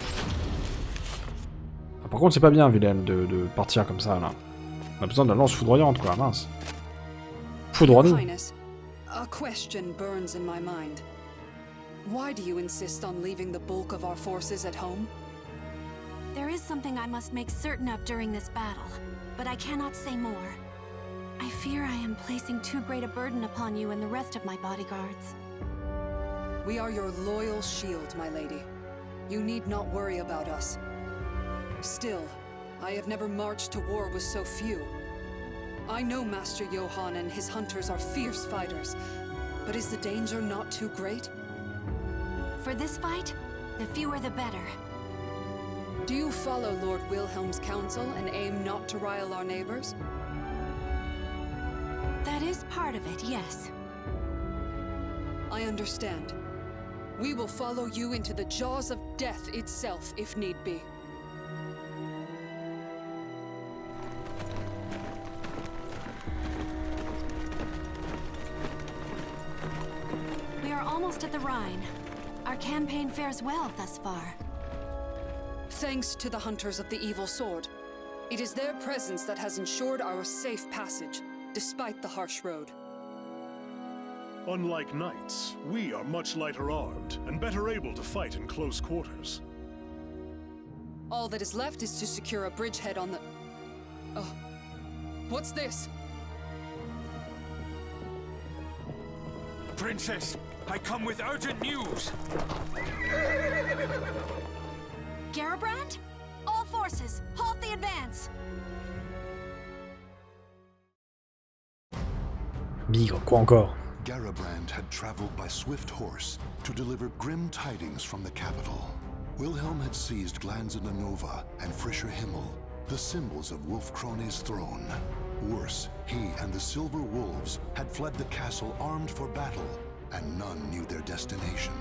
[SPEAKER 1] Par contre, c'est pas bien, Wilhelm, de partir comme ça, là. On a besoin de lance foudroyante, quoi, mince. Foudroie-nous.
[SPEAKER 10] Highness, a question burns in my mind. Why do you insist on leaving the bulk of our forces at home?
[SPEAKER 3] There is something I must make certain of during this battle, but I cannot say more. I fear I am placing too great a burden upon you and the rest of my bodyguards.
[SPEAKER 10] We are your loyal shield, my lady. You need not worry about us. Still, I have never marched to war with so few. I know Master Johann and his hunters are fierce fighters, but is the danger not too great?
[SPEAKER 3] For this fight, the fewer the better.
[SPEAKER 10] Do you follow Lord Wilhelm's counsel and aim not to rile our neighbors?
[SPEAKER 3] That is part of it, yes.
[SPEAKER 10] I understand. We will follow you into the jaws of death itself, if need be.
[SPEAKER 3] We are almost at the Rhine. Our campaign fares well thus far.
[SPEAKER 10] Thanks to the hunters of the evil sword. It is their presence that has ensured our safe passage, despite the harsh road.
[SPEAKER 7] Unlike knights, we are much lighter armed and better able to fight in close quarters.
[SPEAKER 10] All that is left is to secure a bridgehead on the... Oh. What's this?
[SPEAKER 6] Princess, I come with urgent news!
[SPEAKER 3] Garabrand? All forces, halt the advance!
[SPEAKER 1] Bigre, quoi encore?
[SPEAKER 2] Garabrand had traveled by swift horse to deliver grim tidings from the capital. Wilhelm had seized Glanzenanova and Frischer Himmel, the symbols of Wolf Krone's throne. Worse, he and the Silver Wolves had fled the castle armed for battle, and none knew their destination.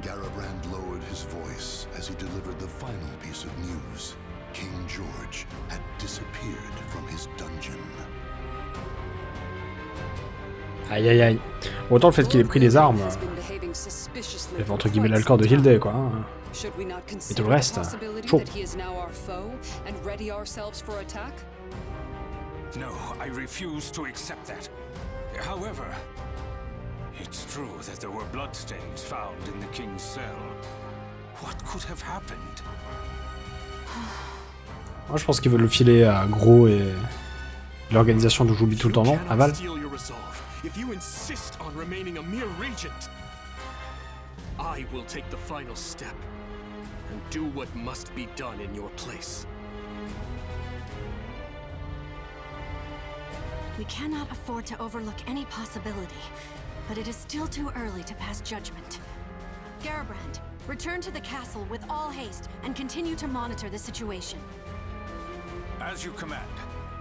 [SPEAKER 2] Garabrand lowered his voice as he delivered the final piece of news. King George had disappeared from his dungeon.
[SPEAKER 1] Aïe aïe aïe. Autant le fait qu'il ait pris les armes, il avait entre guillemets l'alcool de Hilde, quoi. Hein. Et tout le reste, chaud.
[SPEAKER 6] No, I refuse to accept that. However, it's true that there were bloodstains found in the king's cell. What could have happened?
[SPEAKER 1] Moi je pense qu'ils veulent le filer à Gros et l'organisation d'où j'oublie tout le temps, non? Aval?
[SPEAKER 5] If you insist on remaining a mere regent, I will take the final step and do what must be done in your place.
[SPEAKER 3] We cannot afford to overlook any possibility, but it is still too early to pass judgment. Garabrand, return to the castle with all haste and continue to monitor the situation.
[SPEAKER 6] As you command.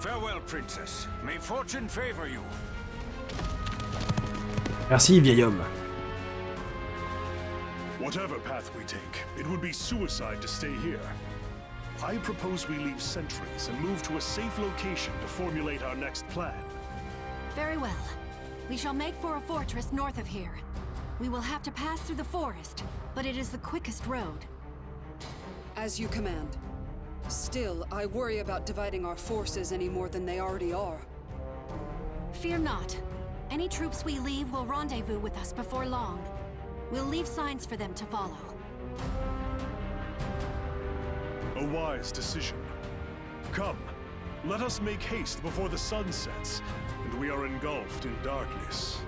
[SPEAKER 6] Farewell, princess. May fortune favor you.
[SPEAKER 1] Merci, vieil homme.
[SPEAKER 7] Whatever path we take, it would be suicide to stay here. I propose we leave sentries and move to a safe location to formulate our next plan.
[SPEAKER 3] Very well. We shall make for a fortress north of here. We will have to pass through the forest, but it is the quickest road.
[SPEAKER 10] As you command. Still, I worry about dividing our forces any more than they already are.
[SPEAKER 3] Fear not. Any troops we leave will rendezvous with us before long. We'll leave signs for them to follow.
[SPEAKER 7] A wise decision. Come, let us make haste before the sun sets, and we are engulfed in darkness.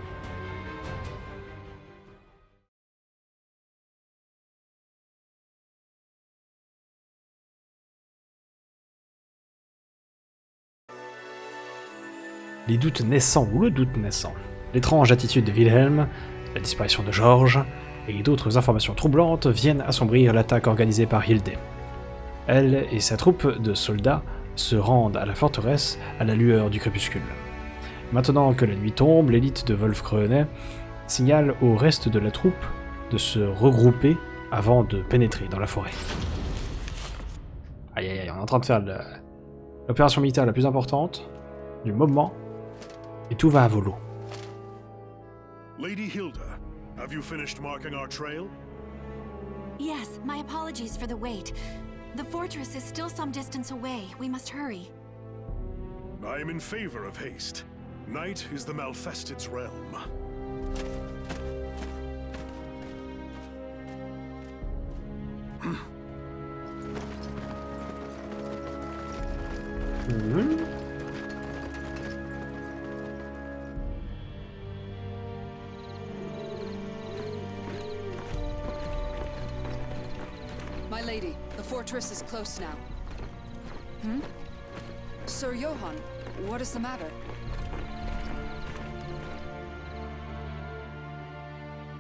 [SPEAKER 1] Les doutes naissants ou le doute naissant, l'étrange attitude de Wilhelm, la disparition de Georges, et d'autres informations troublantes viennent assombrir l'attaque organisée par Hilde. Elle et sa troupe de soldats se rendent à la forteresse à la lueur du crépuscule. Maintenant que la nuit tombe, l'élite de Wolfkrone signale au reste de la troupe de se regrouper avant de pénétrer dans la forêt. Aïe aïe aïe, on est en train de faire l'opération militaire la plus importante du moment, et tout va à volo.
[SPEAKER 7] Lady Hilde, have you finished marking our trail?
[SPEAKER 3] Yes, my apologies for the wait. The fortress is still some distance away. We must hurry.
[SPEAKER 7] I am in favor of haste. Night is the Malfested's realm.
[SPEAKER 10] My lady, the fortress is close now. Sir Johann, what is the matter?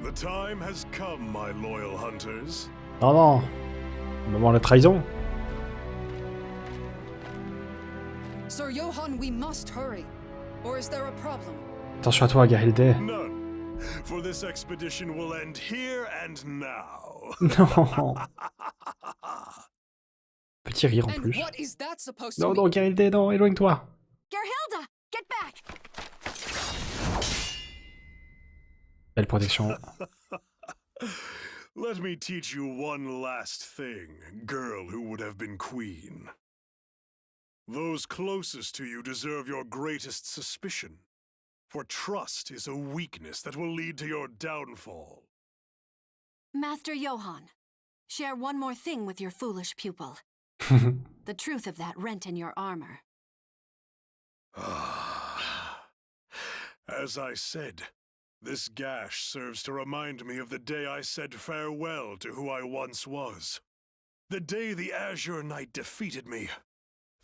[SPEAKER 7] The time has come, my loyal hunters.
[SPEAKER 1] Non, non, au moment de la trahison.
[SPEAKER 10] Sir Johann, we must hurry. Or is there a problem?
[SPEAKER 1] Attention à toi, Hilde.
[SPEAKER 7] None, for this expedition will end here and now.
[SPEAKER 1] Non. Petit rire en
[SPEAKER 10] And
[SPEAKER 1] plus.
[SPEAKER 10] what is that supposed to
[SPEAKER 1] Non,
[SPEAKER 10] mean?
[SPEAKER 1] non, Hilde, non, éloigne-toi.
[SPEAKER 3] Gerhilda, get back!
[SPEAKER 1] Belle protection.
[SPEAKER 7] Let me teach you one last thing, girl who would have been queen. Those closest to you deserve your greatest suspicion, for trust is a weakness that will lead to your downfall.
[SPEAKER 3] Master Johann, share one more thing with your foolish pupil. The truth of that rent in your armor.
[SPEAKER 7] As I said, this gash serves to remind me of the day I said farewell to who I once was. The day the Azure Knight defeated me.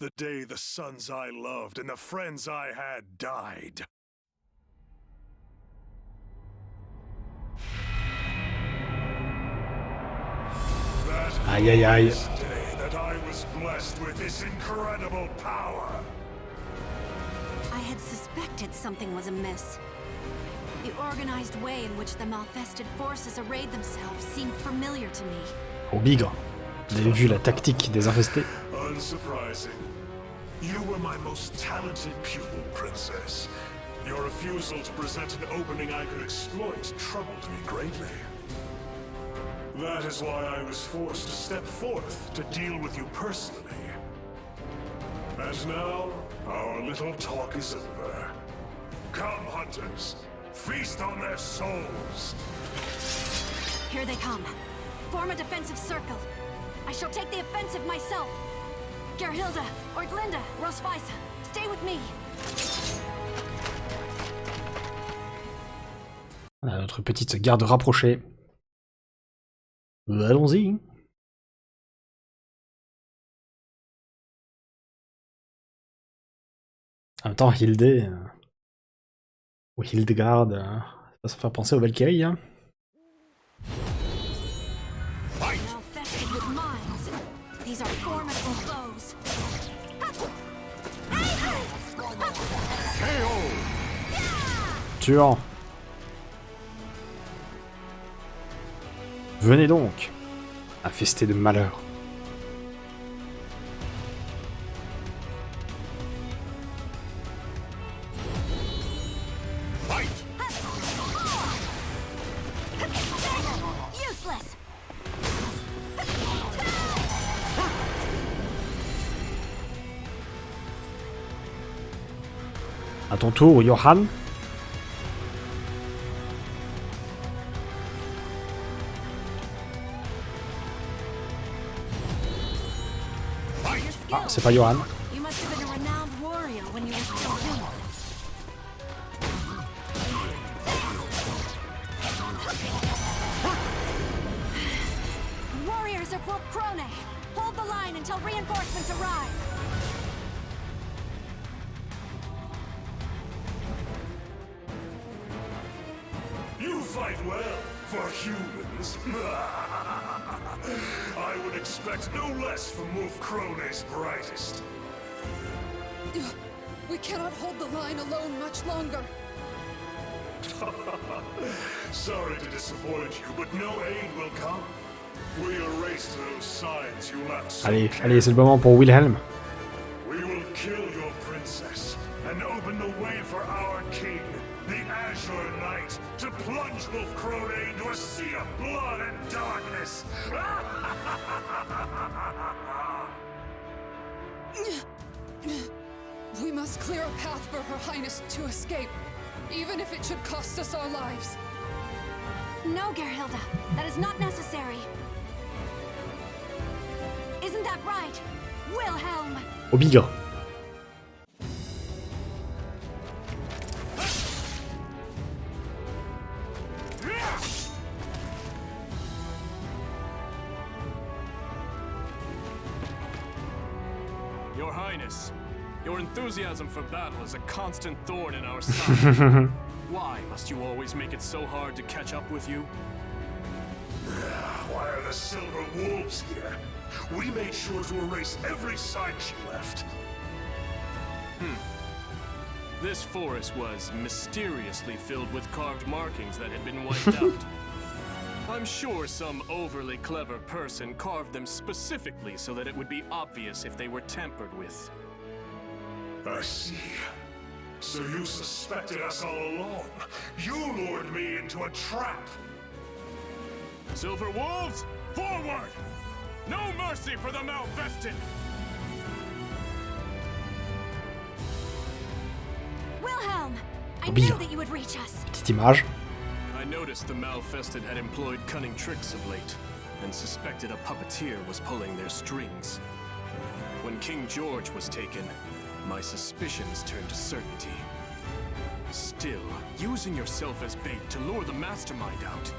[SPEAKER 7] The day the sons I loved and the friends I had died.
[SPEAKER 1] Aïe aïe aïe.
[SPEAKER 7] Day that I was blessed with this incredible power.
[SPEAKER 3] I had suspected something was amiss. The organized way in which the Malfested forces arrayed themselves seemed familiar to me.
[SPEAKER 1] Oh bigre. Vous avez vu la tactique des infestés?
[SPEAKER 7] Unsurprising. You were my most talented pupil, Princess. Your refusal to present an opening I could exploit troubled me greatly. That is why I was forced to step forth to deal with you personally. And now, our little talk is over. Come, hunters. Feast on their souls.
[SPEAKER 3] Here they come. Form a defensive circle. I shall take the offensive myself. Gerhilda, Orglinda, Rosweisa, stay with me.
[SPEAKER 1] On a notre petite garde rapprochée. Allons-y. En même temps, Hilde... ou Hildegard, ça va se faire penser aux Valkyries, hein.
[SPEAKER 3] Malfested with minds. These are formidable foes.
[SPEAKER 1] Tuant. Venez donc, infestés de malheur. À ton tour, Johann. Ah, c'est pas Johann.
[SPEAKER 3] You must have been a renowned warrior when you were still human. Warriors are for Krone. Hold the line until reinforcements arrive.
[SPEAKER 7] You fight well for humans. I would expect no less from Wolf Krone's brightest.
[SPEAKER 10] We cannot hold the line alone much longer.
[SPEAKER 7] Sorry to disappoint you, but no aid will come. We erase those signs you left so
[SPEAKER 1] Allez, allez, c'est le moment pour Wilhelm.
[SPEAKER 7] We will kill your princess and open the way for our king, the Azure Knight, to plunge Wolf Krone into a sea of blood and darkness.
[SPEAKER 10] We must clear a path for Her Highness to escape, even if it should cost us our lives.
[SPEAKER 3] No, Gerhilda, that is not necessary. Isn't that right, Wilhelm?
[SPEAKER 1] Obliga.
[SPEAKER 5] Your Highness, your enthusiasm for battle is a constant thorn in our side. Why must you always make it so hard to catch up with you?
[SPEAKER 7] Why are the Silver Wolves here? We made sure to erase every sign she left.
[SPEAKER 5] This forest was mysteriously filled with carved markings that had been wiped out. I'm sure some overly clever person carved them specifically so that it would be obvious if they were tampered with.
[SPEAKER 7] I see. So you suspected us all along. You lured me into a trap.
[SPEAKER 5] Silver Wolves, forward! No mercy for the Malvested!
[SPEAKER 3] Wilhelm, I
[SPEAKER 1] Obliga.
[SPEAKER 3] knew that you would reach us.
[SPEAKER 1] Petite image.
[SPEAKER 5] I noticed the Malfested had employed cunning tricks of late, and suspected a puppeteer was pulling their strings. When King George was taken, my suspicions turned to certainty. Still, using yourself as bait to lure the mastermind out.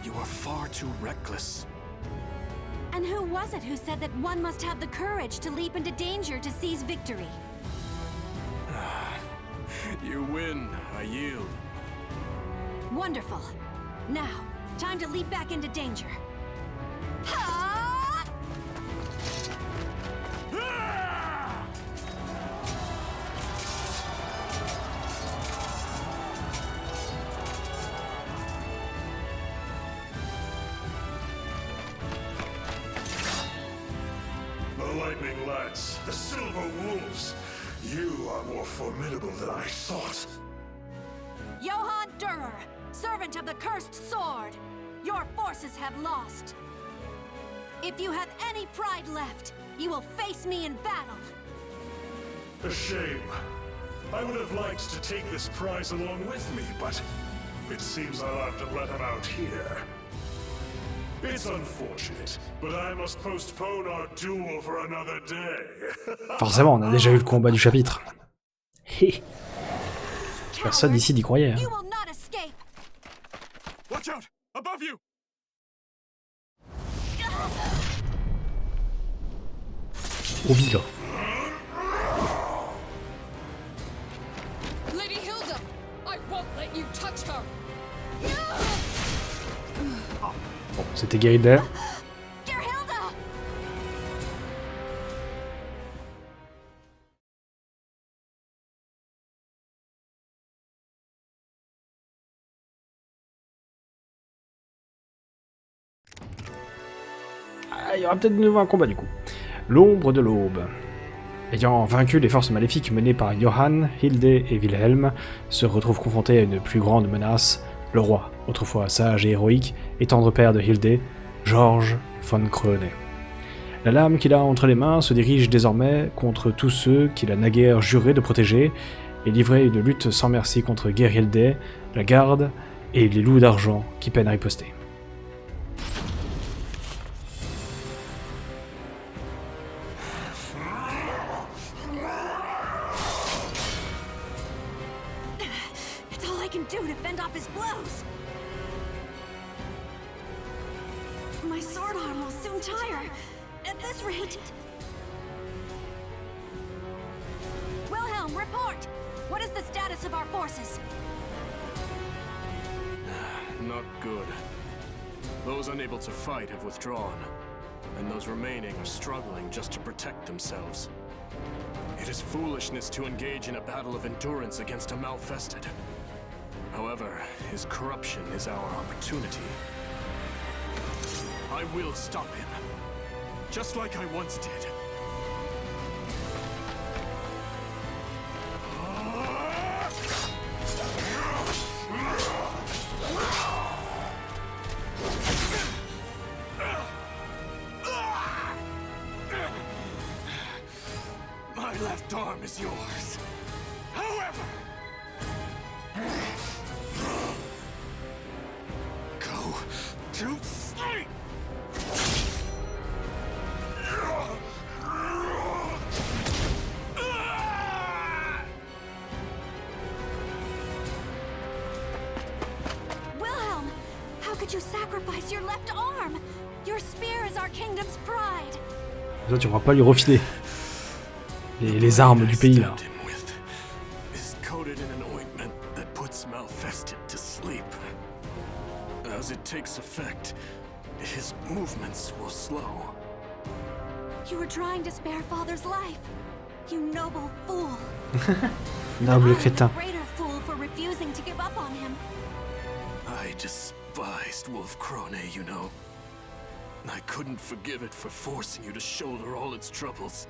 [SPEAKER 5] You are far too reckless.
[SPEAKER 3] And who was it who said that one must have the courage to leap into danger to seize victory?
[SPEAKER 5] You win, I yield.
[SPEAKER 3] Wonderful. Now, time to leap back into danger. Ha!
[SPEAKER 7] The Lightning Lads, the Silver Wolves. You are more formidable than I thought.
[SPEAKER 3] Johann Durer, servant of the cursed sword, your forces have lost. If you have any pride left, you will face me in battle.
[SPEAKER 7] A shame. I would have liked to take this prize along with me, but it seems I'll have to let him out here. It's unfortunate, but I must postpone our duel for another day.
[SPEAKER 1] Forcément, on a déjà eu le combat du chapitre. Hé. Personne ici n'y croyait. Hein.
[SPEAKER 3] You will not escape.
[SPEAKER 5] Watch out! Above you!
[SPEAKER 1] Obliga.
[SPEAKER 10] Lady Hilda, I won't let you touch her.
[SPEAKER 1] Bon, c'était Gerhilda.
[SPEAKER 3] Gerhilda!
[SPEAKER 1] Ah, il y aura peut-être de nouveau un combat du coup. L'ombre de l'aube. Ayant vaincu les forces maléfiques menées par Johann, Hilde et Wilhelm, se retrouve confronté à une plus grande menace, le roi, autrefois sage et héroïque, et tendre père de Hilde, George von Krone. La lame qu'il a entre les mains se dirige désormais contre tous ceux qu'il a naguère juré de protéger, et livrer une lutte sans merci contre Hilde, la garde et les loups d'argent qui peinent à riposter.
[SPEAKER 3] It's all I can do to fend off his blows. My sword arm will soon tire. At this rate. Wilhelm, report! What is the status of our forces?
[SPEAKER 5] Not good. Those unable to fight have withdrawn, and those remaining are struggling just to protect themselves. It is foolishness to engage in a battle of endurance against a Malfested. However, his corruption is our opportunity. I will stop him, just like I once did. My left arm is yours. However, go to sleep.
[SPEAKER 3] Wilhelm, how could you sacrifice your left arm? Your spear is our kingdom's pride.
[SPEAKER 1] Ça, tu pourras pas lui refiler les armes du pays là.
[SPEAKER 5] Is coated in an ointment that puts Malfested to sleep. As it takes effect, his movements will slow.
[SPEAKER 3] You were trying to spare father's life. You noble fool.
[SPEAKER 1] Noble crétin.
[SPEAKER 3] I'm a greater fool for refusing to give up on him.
[SPEAKER 5] I despised Wolf Krone, you know. I couldn't forgive it for forcing you to shoulder all its troubles,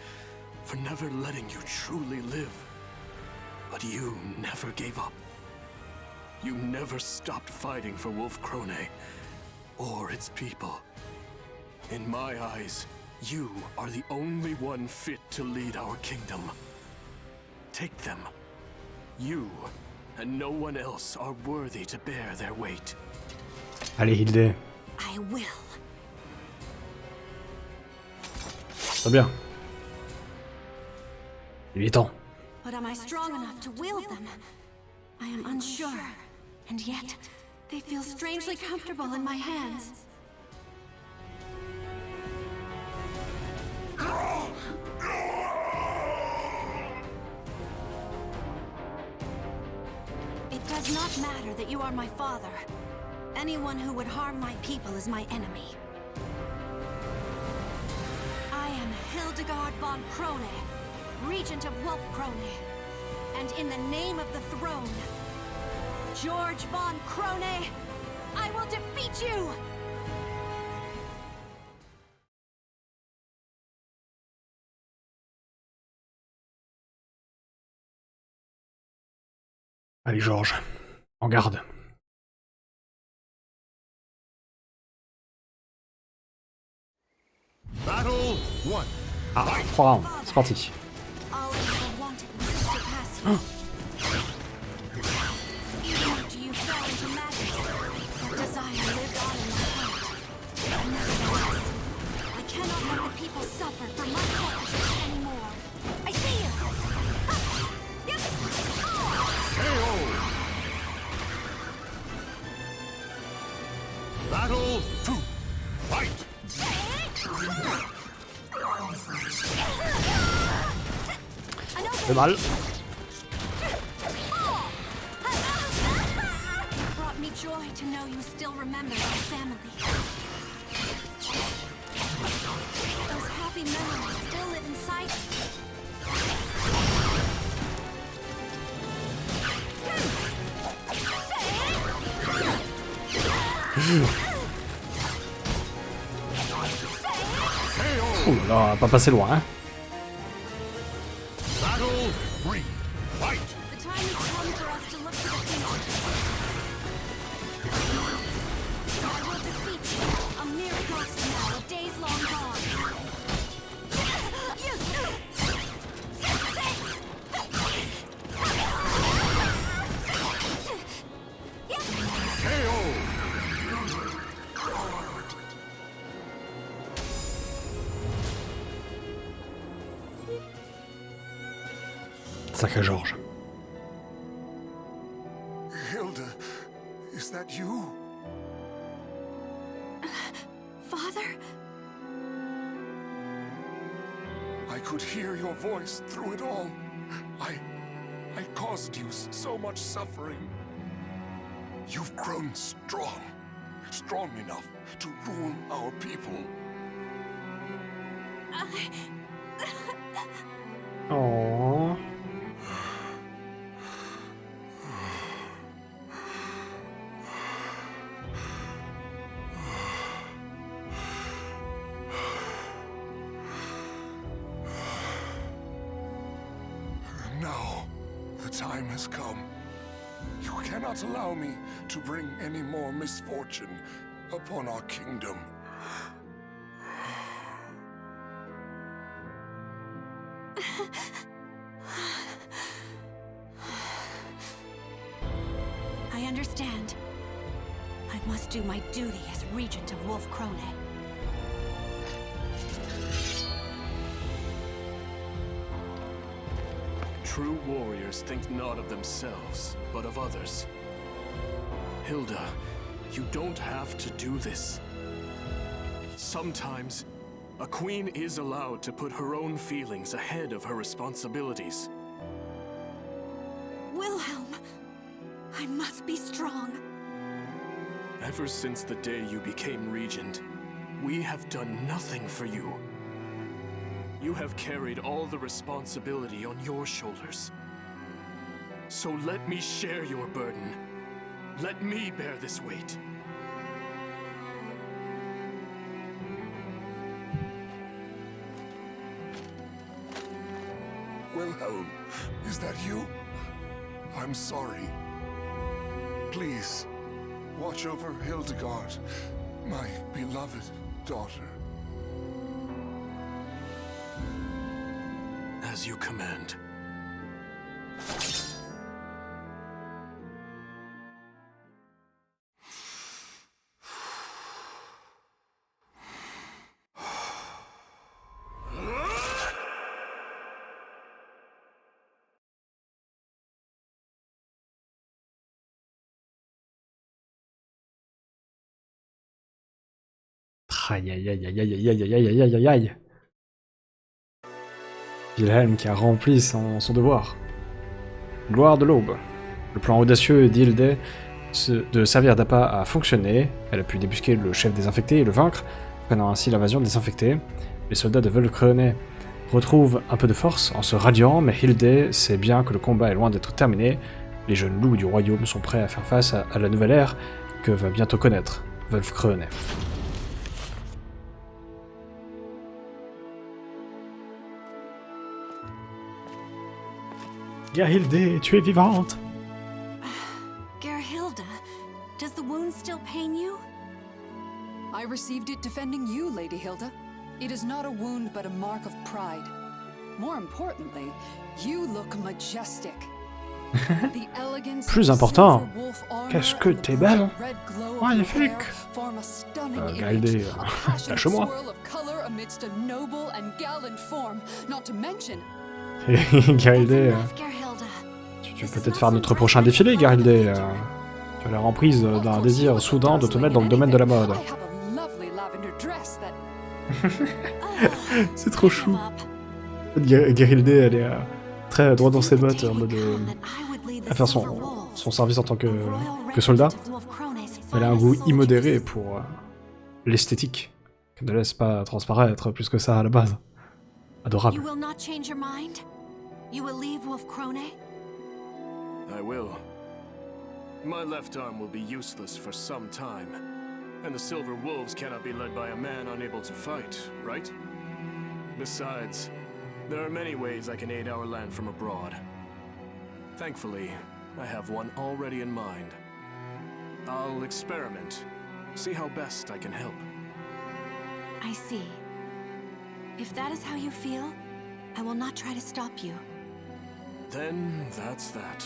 [SPEAKER 5] for never letting you truly live. But you never gave up. You never stopped fighting for Wolf Krone, or its people. In my eyes, you are the only one fit to lead our kingdom. Take them. You and no one else are worthy to bear their weight.
[SPEAKER 1] Allez, Hilde.
[SPEAKER 3] I will.
[SPEAKER 1] Très bien. Il est temps.
[SPEAKER 3] But am I strong enough to wield them? I am unsure, and yet they feel strangely comfortable in my hands. It does not matter that you are my father. Anyone who would harm my people is my enemy. I am Hildegard von Krone, Regent of Wolf Krone, and in the name of the throne, George von Krone, I will defeat you!
[SPEAKER 1] Allez, Georges. En garde.
[SPEAKER 7] Battle 1.
[SPEAKER 1] Ah, 3 rounds. C'est parti.
[SPEAKER 3] All I ever wanted was to surpass you. Even after you fell into madness, that desire lived on in my heart. And nevertheless, I cannot let the people suffer for my selfishness anymore. I see you! Yep.
[SPEAKER 7] KO! Battle 2. Fight!
[SPEAKER 1] C'est mal.
[SPEAKER 3] Brought me joy to know you still remember our family. Those happy memories still live inside
[SPEAKER 1] Ouh là, on va pas passer loin, hein.
[SPEAKER 7] Battle 3. Fight!
[SPEAKER 3] The time has come for us to look to the future. I will defeat you, a mere ghost now of days long gone.
[SPEAKER 1] Sacré Georges.
[SPEAKER 4] Hilde, is that you?
[SPEAKER 3] Father?
[SPEAKER 4] I could hear your voice through it all. I caused you so much suffering. You've grown strong enough to rule our people.
[SPEAKER 1] Oh.
[SPEAKER 4] Now, the time has come. You cannot allow me to bring any more misfortune upon our kingdom.
[SPEAKER 3] I understand. I must do my duty as regent of Wolf Krone.
[SPEAKER 5] True warriors think not of themselves, but of others. Hilde, you don't have to do this. Sometimes, a queen is allowed to put her own feelings ahead of her responsibilities.
[SPEAKER 3] Wilhelm! I must be strong.
[SPEAKER 5] Ever since the day you became regent, we have done nothing for you. You have carried all the responsibility on your shoulders. So let me share your burden. Let me bear this weight.
[SPEAKER 4] Wilhelm, is that you? I'm sorry. Please, watch over Hildegard, my beloved daughter.
[SPEAKER 5] As you command.
[SPEAKER 1] Aïe aïe aïe aïe aïe aïe aïe aïe aïe aïe aïe. Wilhelm qui a rempli son devoir. Gloire de l'aube. Le plan audacieux d'Hilde de servir d'appât a fonctionné. Elle a pu débusquer le chef des infectés et le vaincre, freinant ainsi l'invasion des infectés. Les soldats de Volkrone retrouvent un peu de force en se radiant, mais Hilde sait bien que le combat est loin d'être terminé. Les jeunes loups du royaume sont prêts à faire face à la nouvelle ère que va bientôt connaître Volkrone. Gerhilde, tu es vivante!
[SPEAKER 3] Gerhilde, does the wound still pain you?
[SPEAKER 10] I received it defending you, Lady Hilde. It is not a wound, but a mark of pride. More importantly, you look majestic. The elegance
[SPEAKER 1] Plus important, qu'est-ce que t'es belle! Magnifique! Gerhilde, lâche-moi! Gerhilde, tu peux peut-être faire notre prochain défilé, Gerhilde. Tu as l'air en prise d'un désir soudain de te mettre dans le domaine de la mode. C'est trop chou. Gerhilde, elle est très droit dans ses bottes, en mode à faire son service en tant que soldat. Elle a un goût immodéré pour l'esthétique, qu'elle ne laisse pas transparaître plus que ça à la base. Adorable.
[SPEAKER 3] You will not change your mind? You will leave Wolf Krone?
[SPEAKER 5] I will. My left arm will be useless for some time. And the Silver Wolves cannot be led by a man unable to fight, right? Besides, there are many ways I can aid our land from abroad. Thankfully, I have one already in mind. I'll experiment, see how best I can help.
[SPEAKER 3] I see. If that is how you feel, I will not try to stop you.
[SPEAKER 5] Then that's that.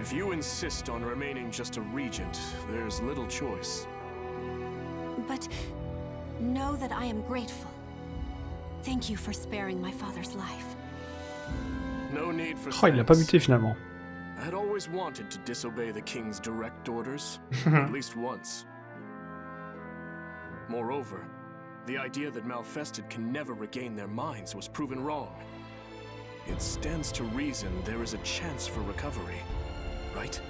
[SPEAKER 5] If you insist on remaining just a regent, there's little choice.
[SPEAKER 3] But know that I am grateful. Thank you for sparing my father's life.
[SPEAKER 5] No need for
[SPEAKER 1] Oh, il l'a pas
[SPEAKER 5] thanks.
[SPEAKER 1] buté finalement.
[SPEAKER 5] I had always wanted to disobey the king's direct orders, at least once. Moreover, the idea that Malfested can never regain their minds was proven wrong. It stands to reason there is a chance for recovery, right?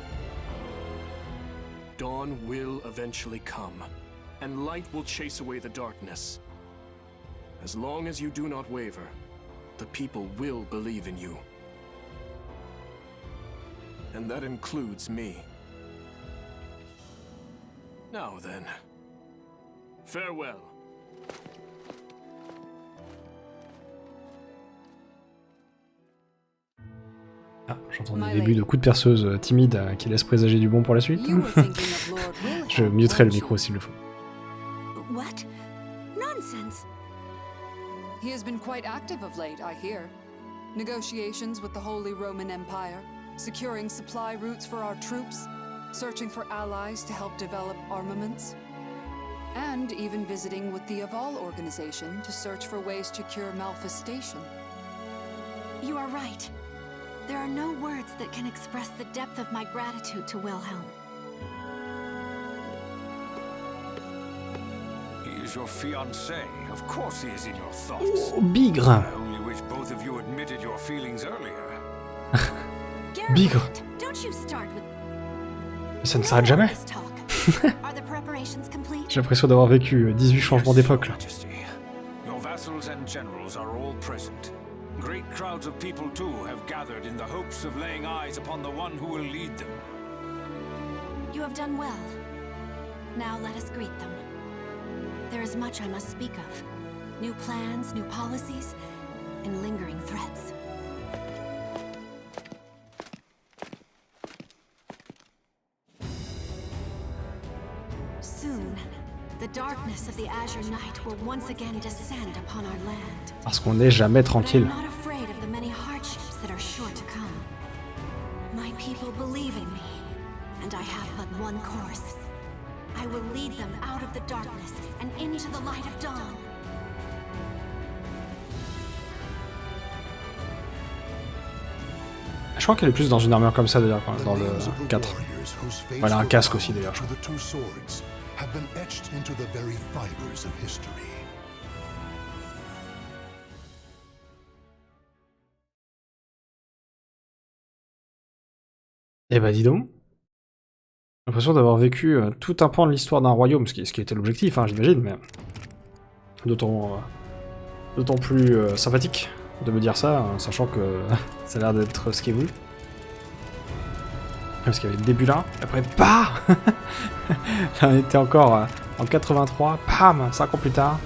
[SPEAKER 5] Dawn will eventually come, and light will chase away the darkness. As long as you do not waver, the people will believe in you. And that includes me. Now then, farewell.
[SPEAKER 1] Ah, j'entends des débuts de coups de perceuse timides qui laissent présager du bon pour la suite. Je muterai le micro s'il le faut.
[SPEAKER 3] What? Nonsense!
[SPEAKER 10] He has been quite active of late, I hear. Negotiations with the Holy Roman Empire, securing supply routes for our troops, searching for allies to help develop armaments, and even visiting with the Avant organization to search for ways to cure malfestation.
[SPEAKER 3] You are right. There are no words that can express the depth of my gratitude to Wilhelm.
[SPEAKER 6] He is your fiancé. Of course he is in your thoughts.
[SPEAKER 1] Oh, bigre!
[SPEAKER 6] I only wish both of you admitted your feelings earlier.
[SPEAKER 1] Bigre!
[SPEAKER 3] Don't you start with
[SPEAKER 1] Ça ne s'arrête jamais.
[SPEAKER 3] this talk. Are the preparations complete?
[SPEAKER 1] J'ai l'impression d'avoir vécu 18 changements d'époque là.
[SPEAKER 6] Majesty, your vassals and generals are all present. Great crowds of people too have gathered in the hopes of laying eyes upon the one who will lead them.
[SPEAKER 3] You have done well. Now let us greet them. There is much I must speak of. New plans, new policies, and lingering threats. Soon, the darkness of the Azure Night will once again descend upon our land.
[SPEAKER 1] Parce qu'on n'est jamais
[SPEAKER 3] But I
[SPEAKER 1] tranquille.
[SPEAKER 3] am not afraid of the many hardships that are sure to come. My people believe in me, and I have but one course. I will lead them out of the darkness and into the light of dawn.
[SPEAKER 1] Je crois qu'elle est plus dans une armure comme ça d'ailleurs, quand même, dans le 4. Voilà, un casque aussi d'ailleurs, je crois. Eh bah dis donc. J'ai l'impression d'avoir vécu tout un pan de l'histoire d'un royaume, ce qui était l'objectif, hein, j'imagine, mais d'autant plus sympathique de me dire ça, sachant que ça a l'air d'être ce qui est voulu. Parce qu'il y avait le début là, et après, bah on était encore en 83, bam 5 ans plus tard.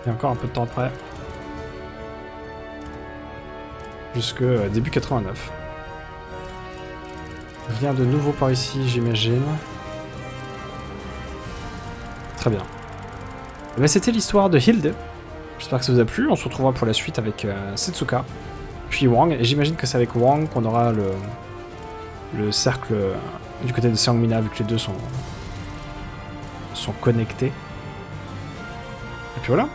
[SPEAKER 1] Et encore un peu de temps après. Jusque début 89. Rien de nouveau par ici, j'imagine. Très bien. Et ben, c'était l'histoire de Hilde. J'espère que ça vous a plu. On se retrouvera pour la suite avec Setsuka, puis Wang. Et j'imagine que c'est avec Wang qu'on aura le cercle du côté de Seongmina, vu que les deux sont connectés. Et puis voilà.